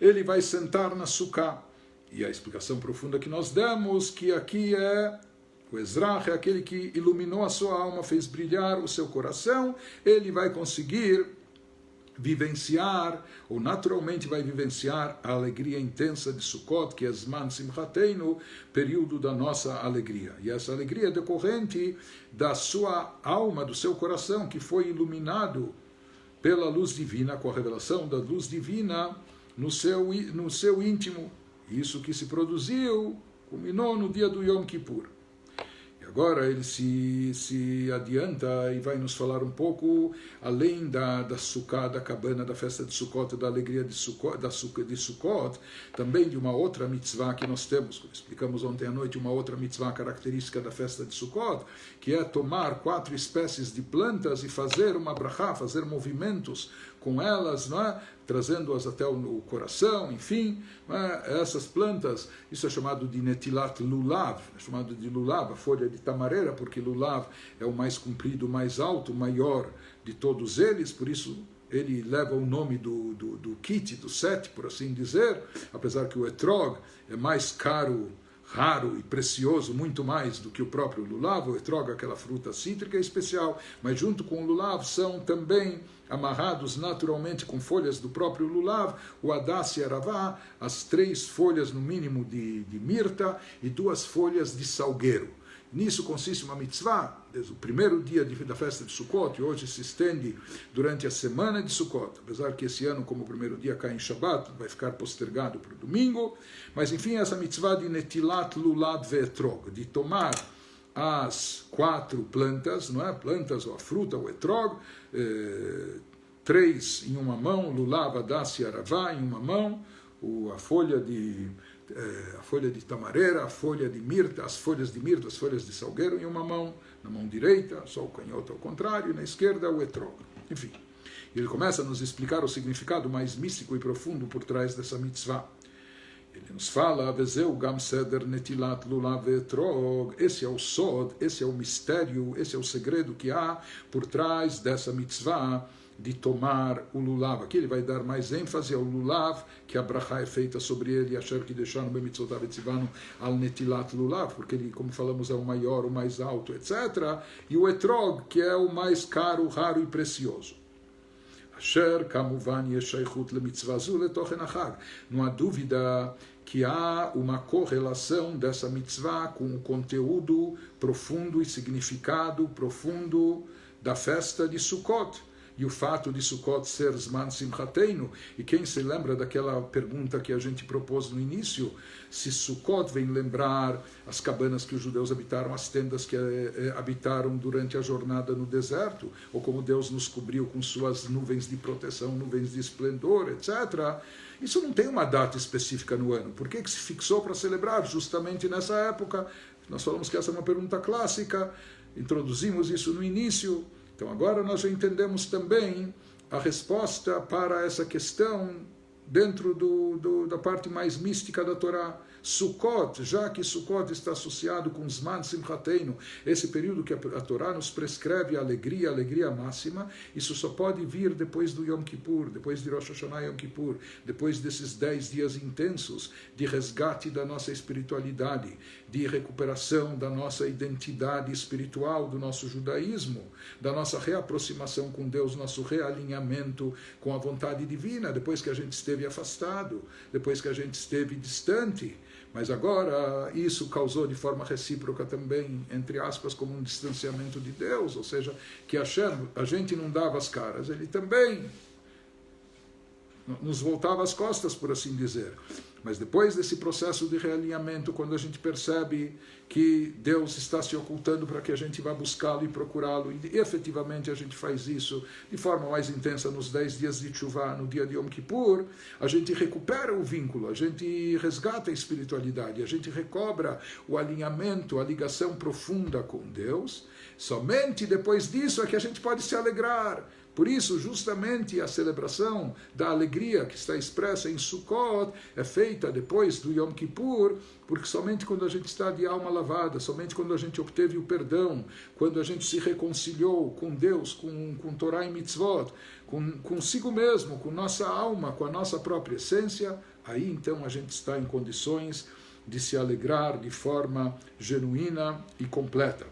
ele vai sentar na Sukkah. E a explicação profunda que nós damos, que aqui é o Ezrach, é aquele que iluminou a sua alma, fez brilhar o seu coração, ele vai conseguir vivenciar, ou naturalmente vai vivenciar a alegria intensa de Sukkot, que é Zman Simchateinu, período da nossa alegria. E essa alegria é decorrente da sua alma, do seu coração, que foi iluminado pela luz divina, com a revelação da luz divina no seu íntimo. Isso que se produziu, culminou no dia do Yom Kippur. Agora ele se adianta e vai nos falar um pouco, além da Sukkah, da cabana, da festa de Sukkot, da alegria de Sukkot, também de uma outra mitzvah que nós temos, como explicamos ontem à noite, uma outra mitzvah característica da festa de Sukkot, que é tomar 4 espécies de plantas e fazer uma brachá, fazer movimentos com elas, não é? Trazendo-as até o coração, enfim, essas plantas, isso é chamado de netilat lulav, é chamado de lulav, a folha de tamareira, porque lulav é o mais comprido, mais alto, maior de todos eles, por isso ele leva o nome do kit, do set, por assim dizer, apesar que o etrog é mais caro, raro e precioso, muito mais do que o próprio lulav. O etrog, aquela fruta cítrica, é especial, mas junto com o lulav são também amarrados naturalmente com folhas do próprio lulav, o hadas e aravá, as 3 folhas no mínimo de mirta e 2 folhas de salgueiro. Nisso consiste uma mitzvah, desde o primeiro dia da festa de Sukkot, e hoje se estende durante a semana de Sukkot, apesar que esse ano, como o primeiro dia cai em Shabbat, vai ficar postergado para o domingo, mas enfim, essa mitzvah de netilat lulav ve'etrog, de tomar as 4 plantas, não é? Plantas, ou a fruta, o etrog, 3 em uma mão, lulav, hadas e aravá em uma mão, a folha a folha de tamareira, a folha de mirta, as folhas de mirta, as folhas de salgueiro em uma mão, na mão direita, só o canhoto ao contrário, e na esquerda o etrog. Enfim, ele começa a nos explicar o significado mais místico e profundo por trás dessa mitzvah. Ele nos fala, Vezeu gam seder netilat lulav vetrog. Esse é o sod, esse é o mistério, esse é o segredo que há por trás dessa mitzvah de tomar o lulav. Aqui ele vai dar mais ênfase ao lulav, que a brachá é feita sobre ele, asher que deixaram bemitzvotav etzivanu al netilat lulav, porque ele, como falamos, é o maior, o mais alto, etc. E o etrog, que é o mais caro, raro e precioso. Asher kamuvan yeshaychut lemitzvah zu letochen achag. Não há dúvida que há uma correlação dessa mitzvah com o conteúdo profundo e significado profundo da festa de Sukkot. E o fato de Sukkot ser Zman Simchateinu. E quem se lembra daquela pergunta que a gente propôs no início, se Sukkot vem lembrar as cabanas que os judeus habitaram, as tendas que habitaram durante a jornada no deserto, ou como Deus nos cobriu com suas nuvens de proteção, nuvens de esplendor, etc. Isso não tem uma data específica no ano. Por que se fixou para celebrar justamente nessa época? Nós falamos que essa é uma pergunta clássica, introduzimos isso no início. Então agora nós já entendemos também a resposta para essa questão dentro da parte mais mística da Torá. Sukkot, já que Sukkot está associado com Zman Simchateinu, esse período que a Torá nos prescreve a alegria máxima, isso só pode vir depois do Yom Kippur, depois de Rosh Hashanah e Yom Kippur, depois desses 10 dias intensos de resgate da nossa espiritualidade, de recuperação da nossa identidade espiritual, do nosso judaísmo, da nossa reaproximação com Deus, nosso realinhamento com a vontade divina, depois que a gente esteve afastado, depois que a gente esteve distante. Mas agora isso causou de forma recíproca também, entre aspas, como um distanciamento de Deus, ou seja, que a gente não dava as caras, ele também nos voltava as costas, por assim dizer. Mas depois desse processo de realinhamento, quando a gente percebe que Deus está se ocultando para que a gente vá buscá-lo e procurá-lo, e efetivamente a gente faz isso de forma mais intensa nos 10 dias de Teshuvah, no dia de Yom Kippur, a gente recupera o vínculo, a gente resgata a espiritualidade, a gente recobra o alinhamento, a ligação profunda com Deus. Somente depois disso é que a gente pode se alegrar. Por isso, justamente a celebração da alegria que está expressa em Sukkot é feita depois do Yom Kippur, porque somente quando a gente está de alma lavada, somente quando a gente obteve o perdão, quando a gente se reconciliou com Deus, com Torá e Mitzvot, consigo mesmo, com nossa alma, com a nossa própria essência, aí então a gente está em condições de se alegrar de forma genuína e completa.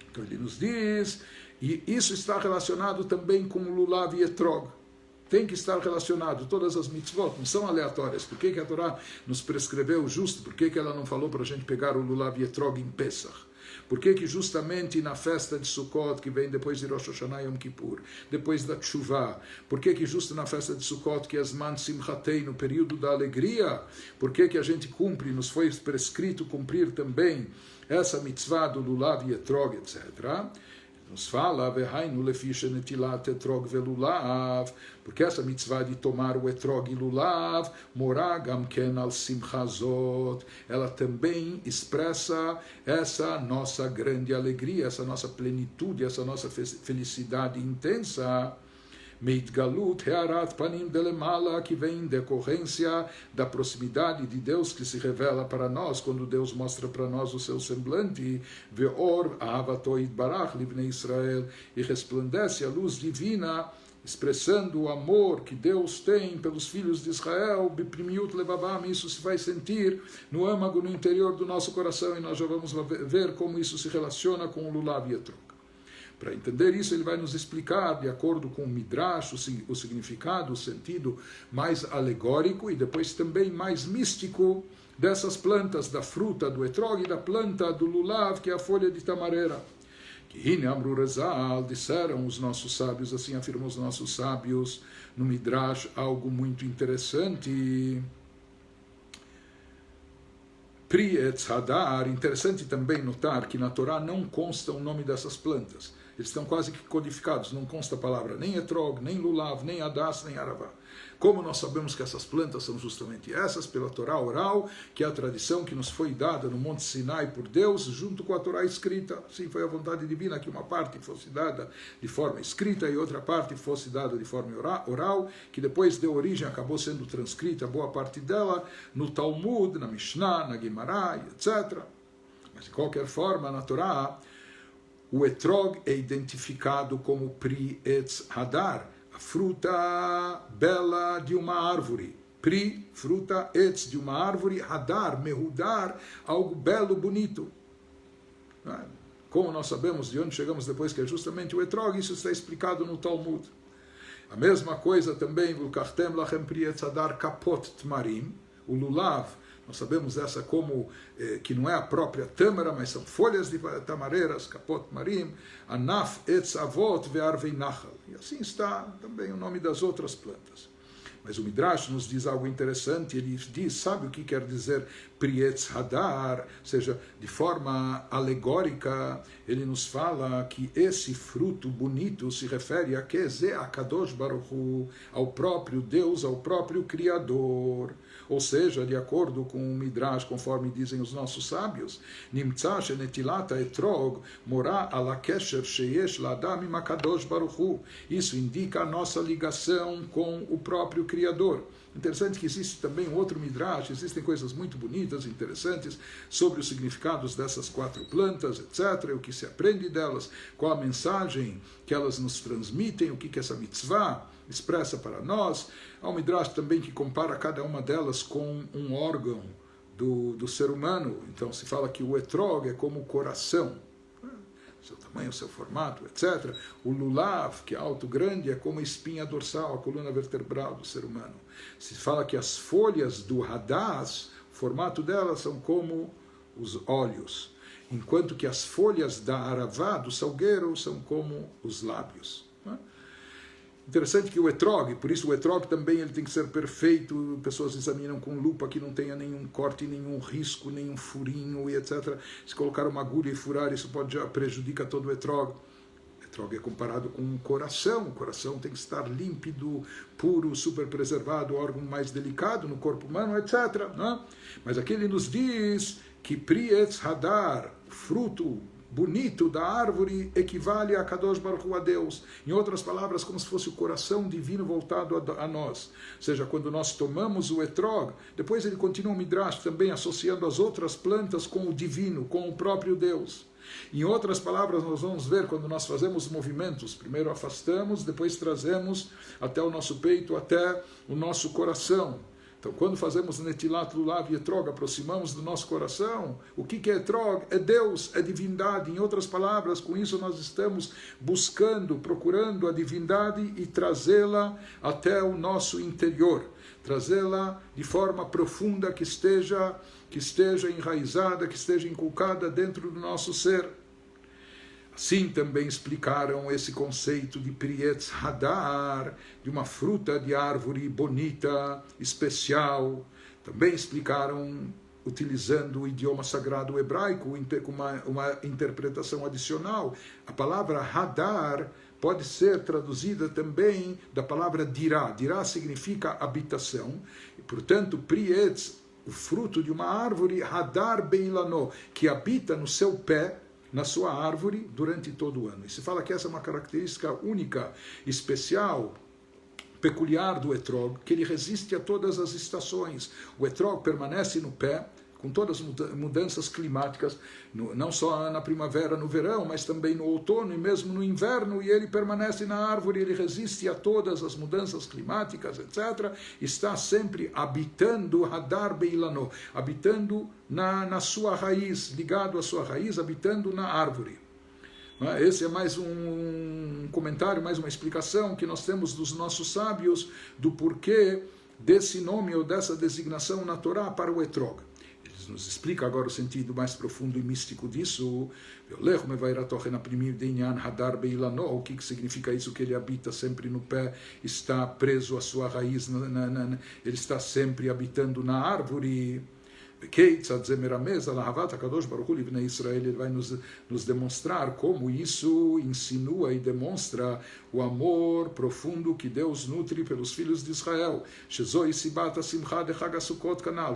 Então ele nos diz, e isso está relacionado também com o lulav e etrog. Tem que estar relacionado, todas as mitzvot não são aleatórias. Por que a Torá nos prescreveu justo? Por que ela não falou para a gente pegar o lulav e etrog em Pesach? Por que justamente na festa de Sukkot, que vem depois de Rosh Hashanah e Yom Kippur, depois da Teshuvah, por que justo na festa de Sukkot, que é Zman Simchatei, no período da alegria, por que a gente cumpre, nos foi prescrito cumprir também essa mitzvah do lulav e etrog, etc., nos fala, porque essa mitzvah de tomar o etrog e lulav, moragam ken al simchazot, ela também expressa essa nossa grande alegria, essa nossa plenitude, essa nossa felicidade intensa. Meitgalut Hearat Panim Delemala, que vem em decorrência da proximidade de Deus que se revela para nós, quando Deus mostra para nós o seu semblante, Veor Ahavato Itbarach Livnei Israel, e resplandece a luz divina, expressando o amor que Deus tem pelos filhos de Israel, Biprimiut Levabam, isso se vai sentir no âmago, no interior do nosso coração, e nós já vamos ver como isso se relaciona com o Lulav e Etrog. Para entender isso, ele vai nos explicar, de acordo com o Midrash, o significado, o sentido mais alegórico e depois também mais místico dessas plantas, da fruta do etrog e da planta do lulav, que é a folha de tamareira. Que Amru Rezal, disseram os nossos sábios, assim afirmam os nossos sábios no Midrash, algo muito interessante. Pri Etz Hadar, interessante também notar que na Torá não consta o nome dessas plantas. eles estão quase que codificados, não consta a palavra nem etrog, nem lulav, nem adas, nem aravá. Como nós sabemos que essas plantas são justamente essas? Pela Torá oral, que é a tradição que nos foi dada no Monte Sinai por Deus, junto com a Torá escrita. Sim, foi a vontade divina que uma parte fosse dada de forma escrita e outra parte fosse dada de forma oral, que depois deu origem, acabou sendo transcrita, boa parte dela, no Talmud, na Mishnah, na Gemara, etc. Mas de qualquer forma, na Torá, o etrog é identificado como Pri Etz Hadar, fruta bela de uma árvore. Pri, fruta, etz, de uma árvore, hadar, mehudar, algo belo, bonito. Como nós sabemos de onde chegamos depois, que é justamente o etrog, isso está explicado no Talmud. A mesma coisa também, v'lukachtem lachem pri etz hadar kapot tmarim, o lulav, nós sabemos essa como, que não é a própria tâmara, mas são folhas de tamareiras, kapot marim, anaf etz avot ve'arvei nachal. E assim está também o nome das outras plantas. Mas o Midrash nos diz algo interessante, ele diz, sabe o que quer dizer Pri Etz Hadar? Ou seja, de forma alegórica, ele nos fala que esse fruto bonito se refere a Kezé Akadosh Baruch Hu, ao próprio Deus, ao próprio Criador. Ou seja, de acordo com o Midrash, conforme dizem os nossos sábios, Nimtza shenetilata etrog morá ala kesher sheyesh ladam im Akadosh Baruch Hu. Isso indica a nossa ligação com o próprio Criador. Interessante que existe também um outro Midrash, existem coisas muito bonitas, interessantes, sobre os significados dessas 4 plantas, etc., o que se aprende delas, qual a mensagem que elas nos transmitem, o que essa mitzvah expressa para nós. Há um Midrash também que compara cada uma delas com um órgão do ser humano. Então se fala que o etrog é como o coração, seu tamanho, seu formato, etc. O lulav, que é alto, grande, é como a espinha dorsal, a coluna vertebral do ser humano. Se fala que as folhas do hadas, o formato delas são como os olhos, enquanto que as folhas da aravá, do salgueiro, são como os lábios. Interessante que o etrog, por isso o etrog também ele tem que ser perfeito, pessoas examinam com lupa que não tenha nenhum corte, nenhum risco, nenhum furinho e etc. Se colocar uma agulha e furar, isso pode já prejudicar todo o etrog. O etrog é comparado com um coração, o coração tem que estar límpido, puro, super preservado, órgão mais delicado no corpo humano, etc. Não? Mas aqui ele nos diz que Pri Etz Hadar, fruto bonito da árvore, equivale a Kadosh Baruch Hu, a Deus. Em outras palavras, como se fosse o coração divino voltado a nós. Ou seja, quando nós tomamos o etrog, depois ele continua o Midrash também associando as outras plantas com o divino, com o próprio Deus. Em outras palavras, nós vamos ver quando nós fazemos movimentos, primeiro afastamos, depois trazemos até o nosso peito, até o nosso coração. Então, quando fazemos netilat, lulav e etrog, aproximamos do nosso coração, o que é etrog? É Deus, é divindade. Em outras palavras, com isso nós estamos buscando, procurando a divindade e trazê-la até o nosso interior. Trazê-la de forma profunda, que esteja enraizada, que esteja inculcada dentro do nosso ser. Assim também explicaram esse conceito de Pri Etz Hadar, de uma fruta de árvore bonita, especial. Também explicaram, utilizando o idioma sagrado hebraico, com uma interpretação adicional. A palavra Hadar pode ser traduzida também da palavra dirá. Dirá significa habitação. E, portanto, Pri Etz, o fruto de uma árvore, Hadar Beilano, que habita no seu pé, na sua árvore, durante todo o ano. E se fala que essa é uma característica única, especial, peculiar do etrog, que ele resiste a todas as estações. O etrog permanece no pé, com todas as mudanças climáticas, não só na primavera, no verão, mas também no outono e mesmo no inverno, e ele permanece na árvore, ele resiste a todas as mudanças climáticas, etc. Está sempre habitando, Hadar Beilano, habitando na sua raiz, ligado à sua raiz, habitando na árvore. Esse é mais um comentário, mais uma explicação que nós temos dos nossos sábios do porquê desse nome ou dessa designação na Torá para o etrog. Nos explica agora o sentido mais profundo e místico disso. O que significa isso? Que ele habita sempre no pé, está preso à sua raiz, ele está sempre habitando na árvore. Ele vai nos demonstrar como isso insinua e demonstra o amor profundo que Deus nutre pelos filhos de Israel.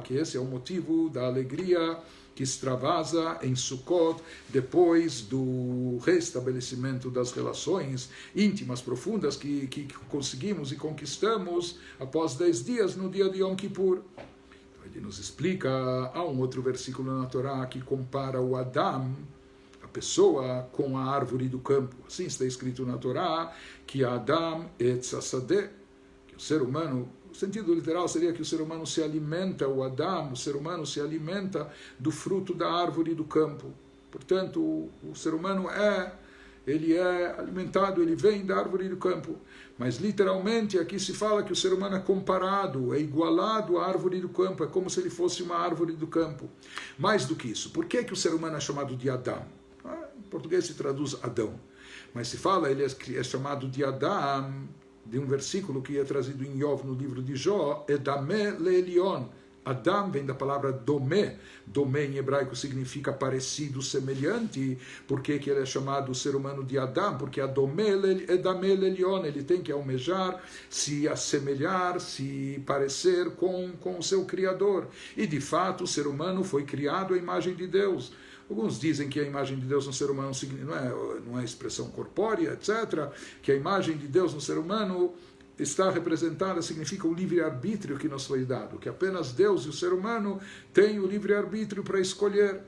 Que esse é o motivo da alegria que extravasa em Sukkot depois do restabelecimento das relações íntimas, profundas que conseguimos e conquistamos após 10 dias no dia de Yom Kippur. Ele nos explica, há um outro versículo na Torá que compara o Adam, a pessoa, com a árvore do campo. Assim está escrito na Torá que Adam etz hasadeh, que o ser humano, o sentido literal seria que o ser humano se alimenta, o Adam, o ser humano se alimenta do fruto da árvore do campo. Portanto, o ser humano ele é alimentado, ele vem da árvore do campo. Mas literalmente aqui se fala que o ser humano é comparado, é igualado à árvore do campo, é como se ele fosse uma árvore do campo. Mais do que isso, por que o ser humano é chamado de Adam? Em português se traduz Adão, mas se fala, ele é chamado de Adam, de um versículo que é trazido em Yov, no livro de Jó, Edamé leelion. Adam vem da palavra domé. Domé em hebraico significa parecido, semelhante. Por que ele é chamado o ser humano de Adam? Porque Adamé leelion, ele tem que almejar, se assemelhar, se parecer com o seu Criador. E de fato o ser humano foi criado à imagem de Deus. Alguns dizem que a imagem de Deus no ser humano não é expressão corpórea, etc. Que a imagem de Deus no ser humano está representada, significa o livre-arbítrio que nos foi dado, que apenas Deus e o ser humano têm o livre-arbítrio para escolher.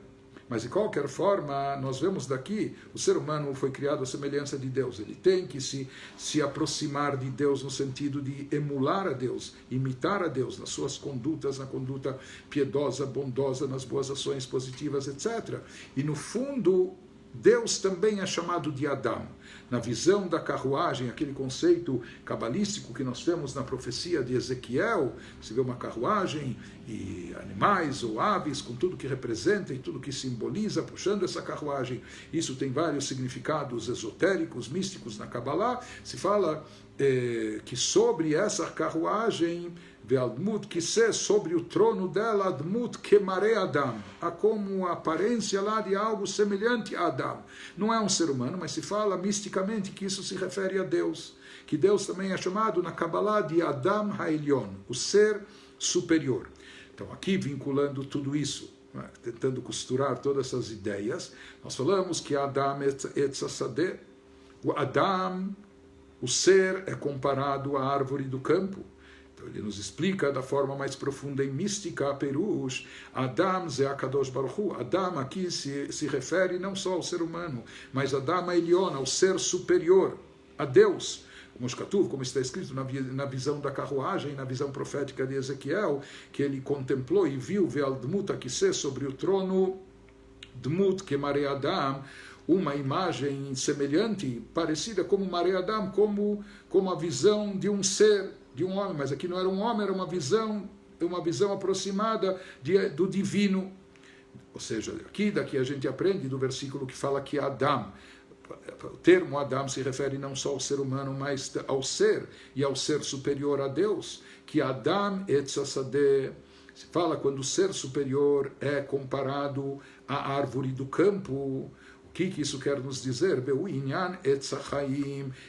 Mas, de qualquer forma, nós vemos daqui, o ser humano foi criado à semelhança de Deus. Ele tem que se aproximar de Deus no sentido de emular a Deus, imitar a Deus nas suas condutas, na conduta piedosa, bondosa, nas boas ações positivas, etc. E, no fundo, Deus também é chamado de Adam. Na visão da carruagem, aquele conceito cabalístico que nós temos na profecia de Ezequiel, se vê uma carruagem e animais ou aves, com tudo que representa e tudo que simboliza, puxando essa carruagem. Isso tem vários significados esotéricos, místicos na Kabbalah. Se fala que sobre essa carruagem, que se sobre o trono dela, Admut Kemare Adam, há como a aparência lá de algo semelhante a Adam. Não é um ser humano, mas se fala misticamente que isso se refere a Deus. Que Deus também é chamado na Kabbalah de Adam Ha'elyon, o ser superior. Então aqui vinculando tudo isso, tentando costurar todas essas ideias, nós falamos que Adam etz hasadeh, o Adam, o ser, é comparado à árvore do campo. Então ele nos explica da forma mais profunda e mística, a Perush, Adam ze Akadosh Baruch Hu. Adam aqui se refere não só ao ser humano, mas Adam Elion, ao ser superior, a Deus. Como está escrito na visão da carruagem, na visão profética de Ezequiel, que ele contemplou e viu Ve'al Dmut Akiseh, sobre o trono, Dmut Kemare Adam, uma imagem semelhante, parecida como Mare Adam, como a visão de um ser, de um homem, mas aqui não era um homem, era uma visão aproximada do divino. Ou seja, daqui a gente aprende do versículo que fala que Adam, o termo Adam se refere não só ao ser humano, mas ao ser, e ao ser superior a Deus, que Adam etz hasadeh, se fala quando o ser superior é comparado à árvore do campo. O que isso quer nos dizer?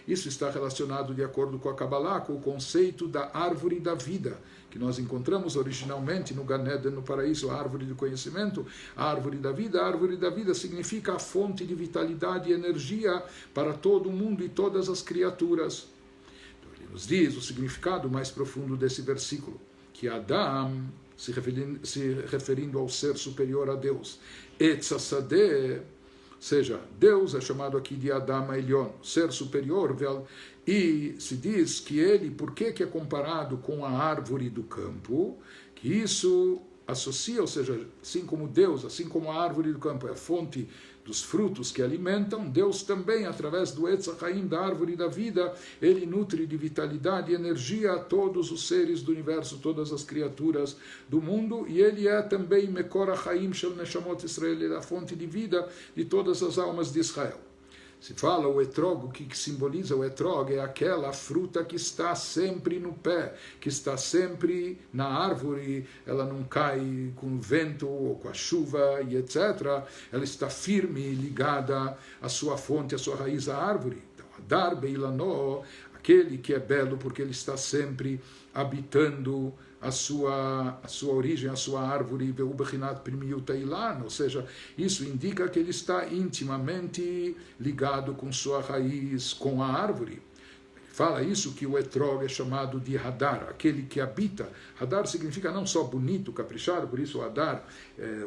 Isso está relacionado, de acordo com a Kabbalah, com o conceito da árvore da vida, que nós encontramos originalmente no Gan Eden, no paraíso, a árvore do conhecimento, a árvore da vida. A árvore da vida significa a fonte de vitalidade e energia para todo o mundo e todas as criaturas. Então, ele nos diz o significado mais profundo desse versículo, que Adam, se referindo ao ser superior a Deus, etz hasadeh, ou seja, Deus é chamado aqui de Adam Elion, ser superior, e se diz que ele, por que é comparado com a árvore do campo, que isso associa, ou seja, assim como Deus, assim como a árvore do campo é a fonte dos frutos que alimentam, Deus também, através do Etz HaChaim, da árvore da vida, ele nutre de vitalidade e energia a todos os seres do universo, todas as criaturas do mundo, e ele é também Mekor HaChaim Shel Neshamot Israel, ele é a fonte de vida de todas as almas de Israel. Se fala o etrog, o que simboliza o etrog é aquela fruta que está sempre no pé, que está sempre na árvore, ela não cai com o vento ou com a chuva e etc. Ela está firme, ligada à sua fonte, à sua raiz, à árvore. Então, Hadar Beilanó, aquele que é belo porque ele está sempre habitando a sua origem, a sua árvore, ou seja, isso indica que ele está intimamente ligado com sua raiz, com a árvore. Fala isso que o etrog é chamado de Hadar, aquele que habita. Hadar significa não só bonito, caprichado, por isso o Hadar,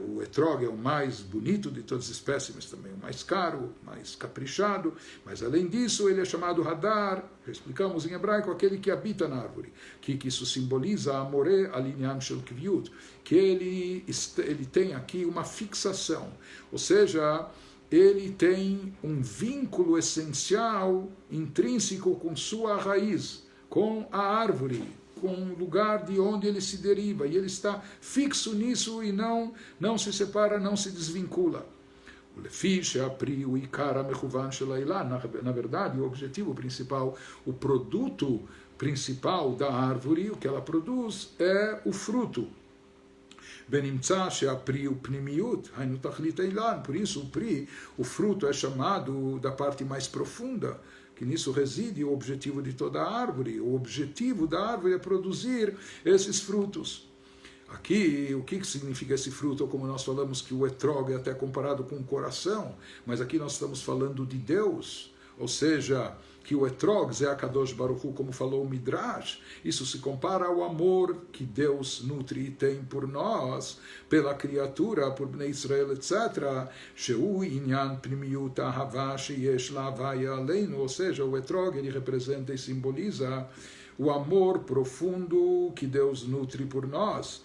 o etrog é o mais bonito de todas as espécies, mas também o mais caro, mais caprichado. Mas além disso, ele é chamado Hadar, explicamos em hebraico, aquele que habita na árvore. Que isso simboliza Amore Alinyan Shel Kviut, que ele tem aqui uma fixação, ou seja, ele tem um vínculo essencial, intrínseco com sua raiz, com a árvore, com o lugar de onde ele se deriva, e ele está fixo nisso e não se separa, não se desvincula. Na verdade, o objetivo principal, o produto principal da árvore, o que ela produz é o fruto. Por isso o fruto é chamado da parte mais profunda, que nisso reside o objetivo de toda a árvore. O objetivo da árvore é produzir esses frutos. Aqui, o que significa esse fruto? Como nós falamos que o etrog é até comparado com o coração, mas aqui nós estamos falando de Deus, ou seja, que o etrog é a Kadosh Baruch Hu, como falou o Midrash. Isso se compara ao amor que Deus nutre e tem por nós, pela criatura, por Bnei Israel, etc. Sheu inyan pnimiut ahava sheyesh la'havaya aleinu, ou seja, o etrog ele representa e simboliza o amor profundo que Deus nutre por nós.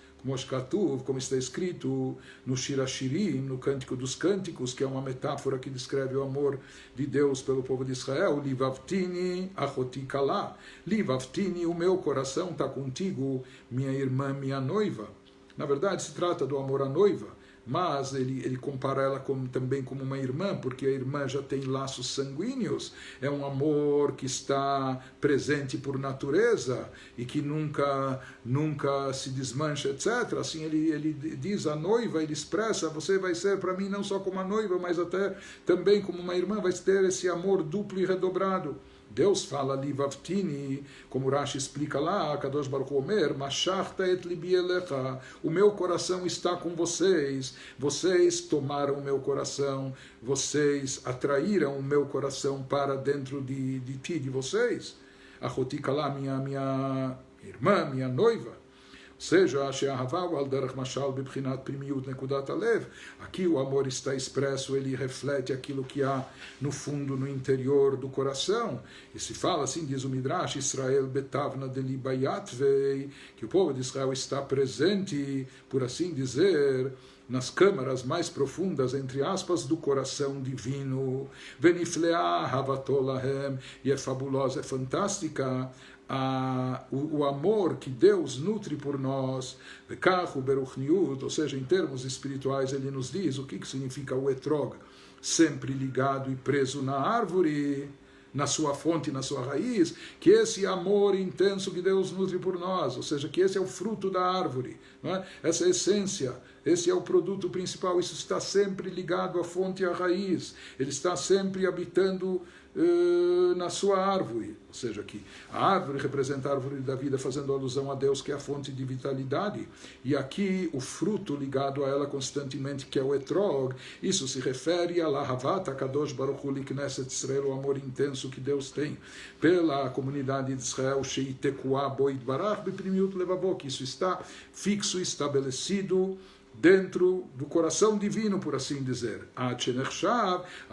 Como está escrito no Shir HaShirim, no Cântico dos Cânticos, que é uma metáfora que descreve o amor de Deus pelo povo de Israel. Livavtini achoti kala. Livavtini, o meu coração está contigo, minha irmã, minha noiva. Na verdade, se trata do amor à noiva, mas ele compara ela também como uma irmã, porque a irmã já tem laços sanguíneos, é um amor que está presente por natureza e que nunca se desmancha, etc. Assim ele diz à noiva, ele expressa, você vai ser para mim não só como uma noiva, mas até também como uma irmã, vai ter esse amor duplo e redobrado. Deus fala Livavtini, como Rashi explica lá, Kadosh Baruch Hu Omer, Mashachta et libi elecha, o meu coração está com vocês, vocês tomaram o meu coração, vocês atraíram o meu coração para dentro de ti, de vocês. Achoti kala, minha irmã, minha noiva. Ou seja, aqui o amor está expresso, ele reflete aquilo que há no fundo, no interior do coração. E se fala assim, diz o Midrash, Israel betavna deli bayatvei, que o povo de Israel está presente, por assim dizer, nas câmaras mais profundas, entre aspas, do coração divino. Venifleah havatolahem, e é fabulosa, é fantástica, o amor que Deus nutre por nós, ou seja, em termos espirituais, ele nos diz o que significa o etrog, sempre ligado e preso na árvore, na sua fonte, na sua raiz, que esse amor intenso que Deus nutre por nós, ou seja, que esse é o fruto da árvore, não é? Essa é a essência, esse é o produto principal, isso está sempre ligado à fonte e à raiz, ele está sempre habitando na sua árvore, ou seja, que a árvore representa a árvore da vida, fazendo alusão a Deus, que é a fonte de vitalidade, e aqui o fruto ligado a ela constantemente, que é o etrog, isso se refere a Lahavat HaKadosh Baruch Hu Likneset Israel, o amor intenso que Deus tem pela comunidade de Israel, Sheitekuah Boid Barach B'Primiut Levavó, que isso está fixo, estabelecido dentro do coração divino, por assim dizer, a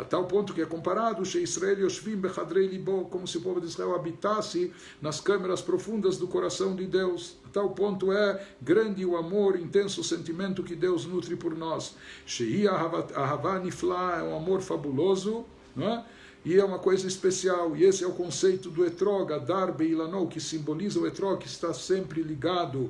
tal ponto que é comparado como se o povo de Israel habitasse nas câmeras profundas do coração de Deus. A tal ponto é grande o amor, intenso o sentimento que Deus nutre por nós. É um amor fabuloso, não é? E é uma coisa especial, e esse é o conceito do etrog, Hadar Beilano, que simboliza o etrog, que está sempre ligado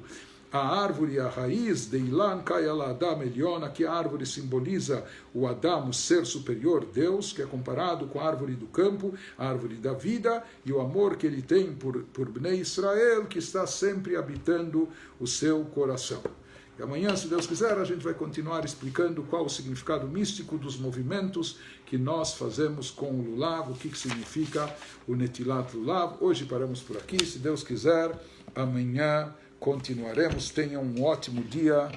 a árvore, a raiz, de Ilan Kayala Adam Eliona, que a árvore simboliza o Adam, o ser superior, Deus, que é comparado com a árvore do campo, a árvore da vida, e o amor que ele tem por Bnei Israel, que está sempre habitando o seu coração. E amanhã, se Deus quiser, a gente vai continuar explicando qual o significado místico dos movimentos que nós fazemos com o Lulav, o que significa o Netilat Lulav. Hoje paramos por aqui, se Deus quiser, amanhã continuaremos. Tenham um ótimo dia.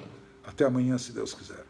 Até amanhã, se Deus quiser.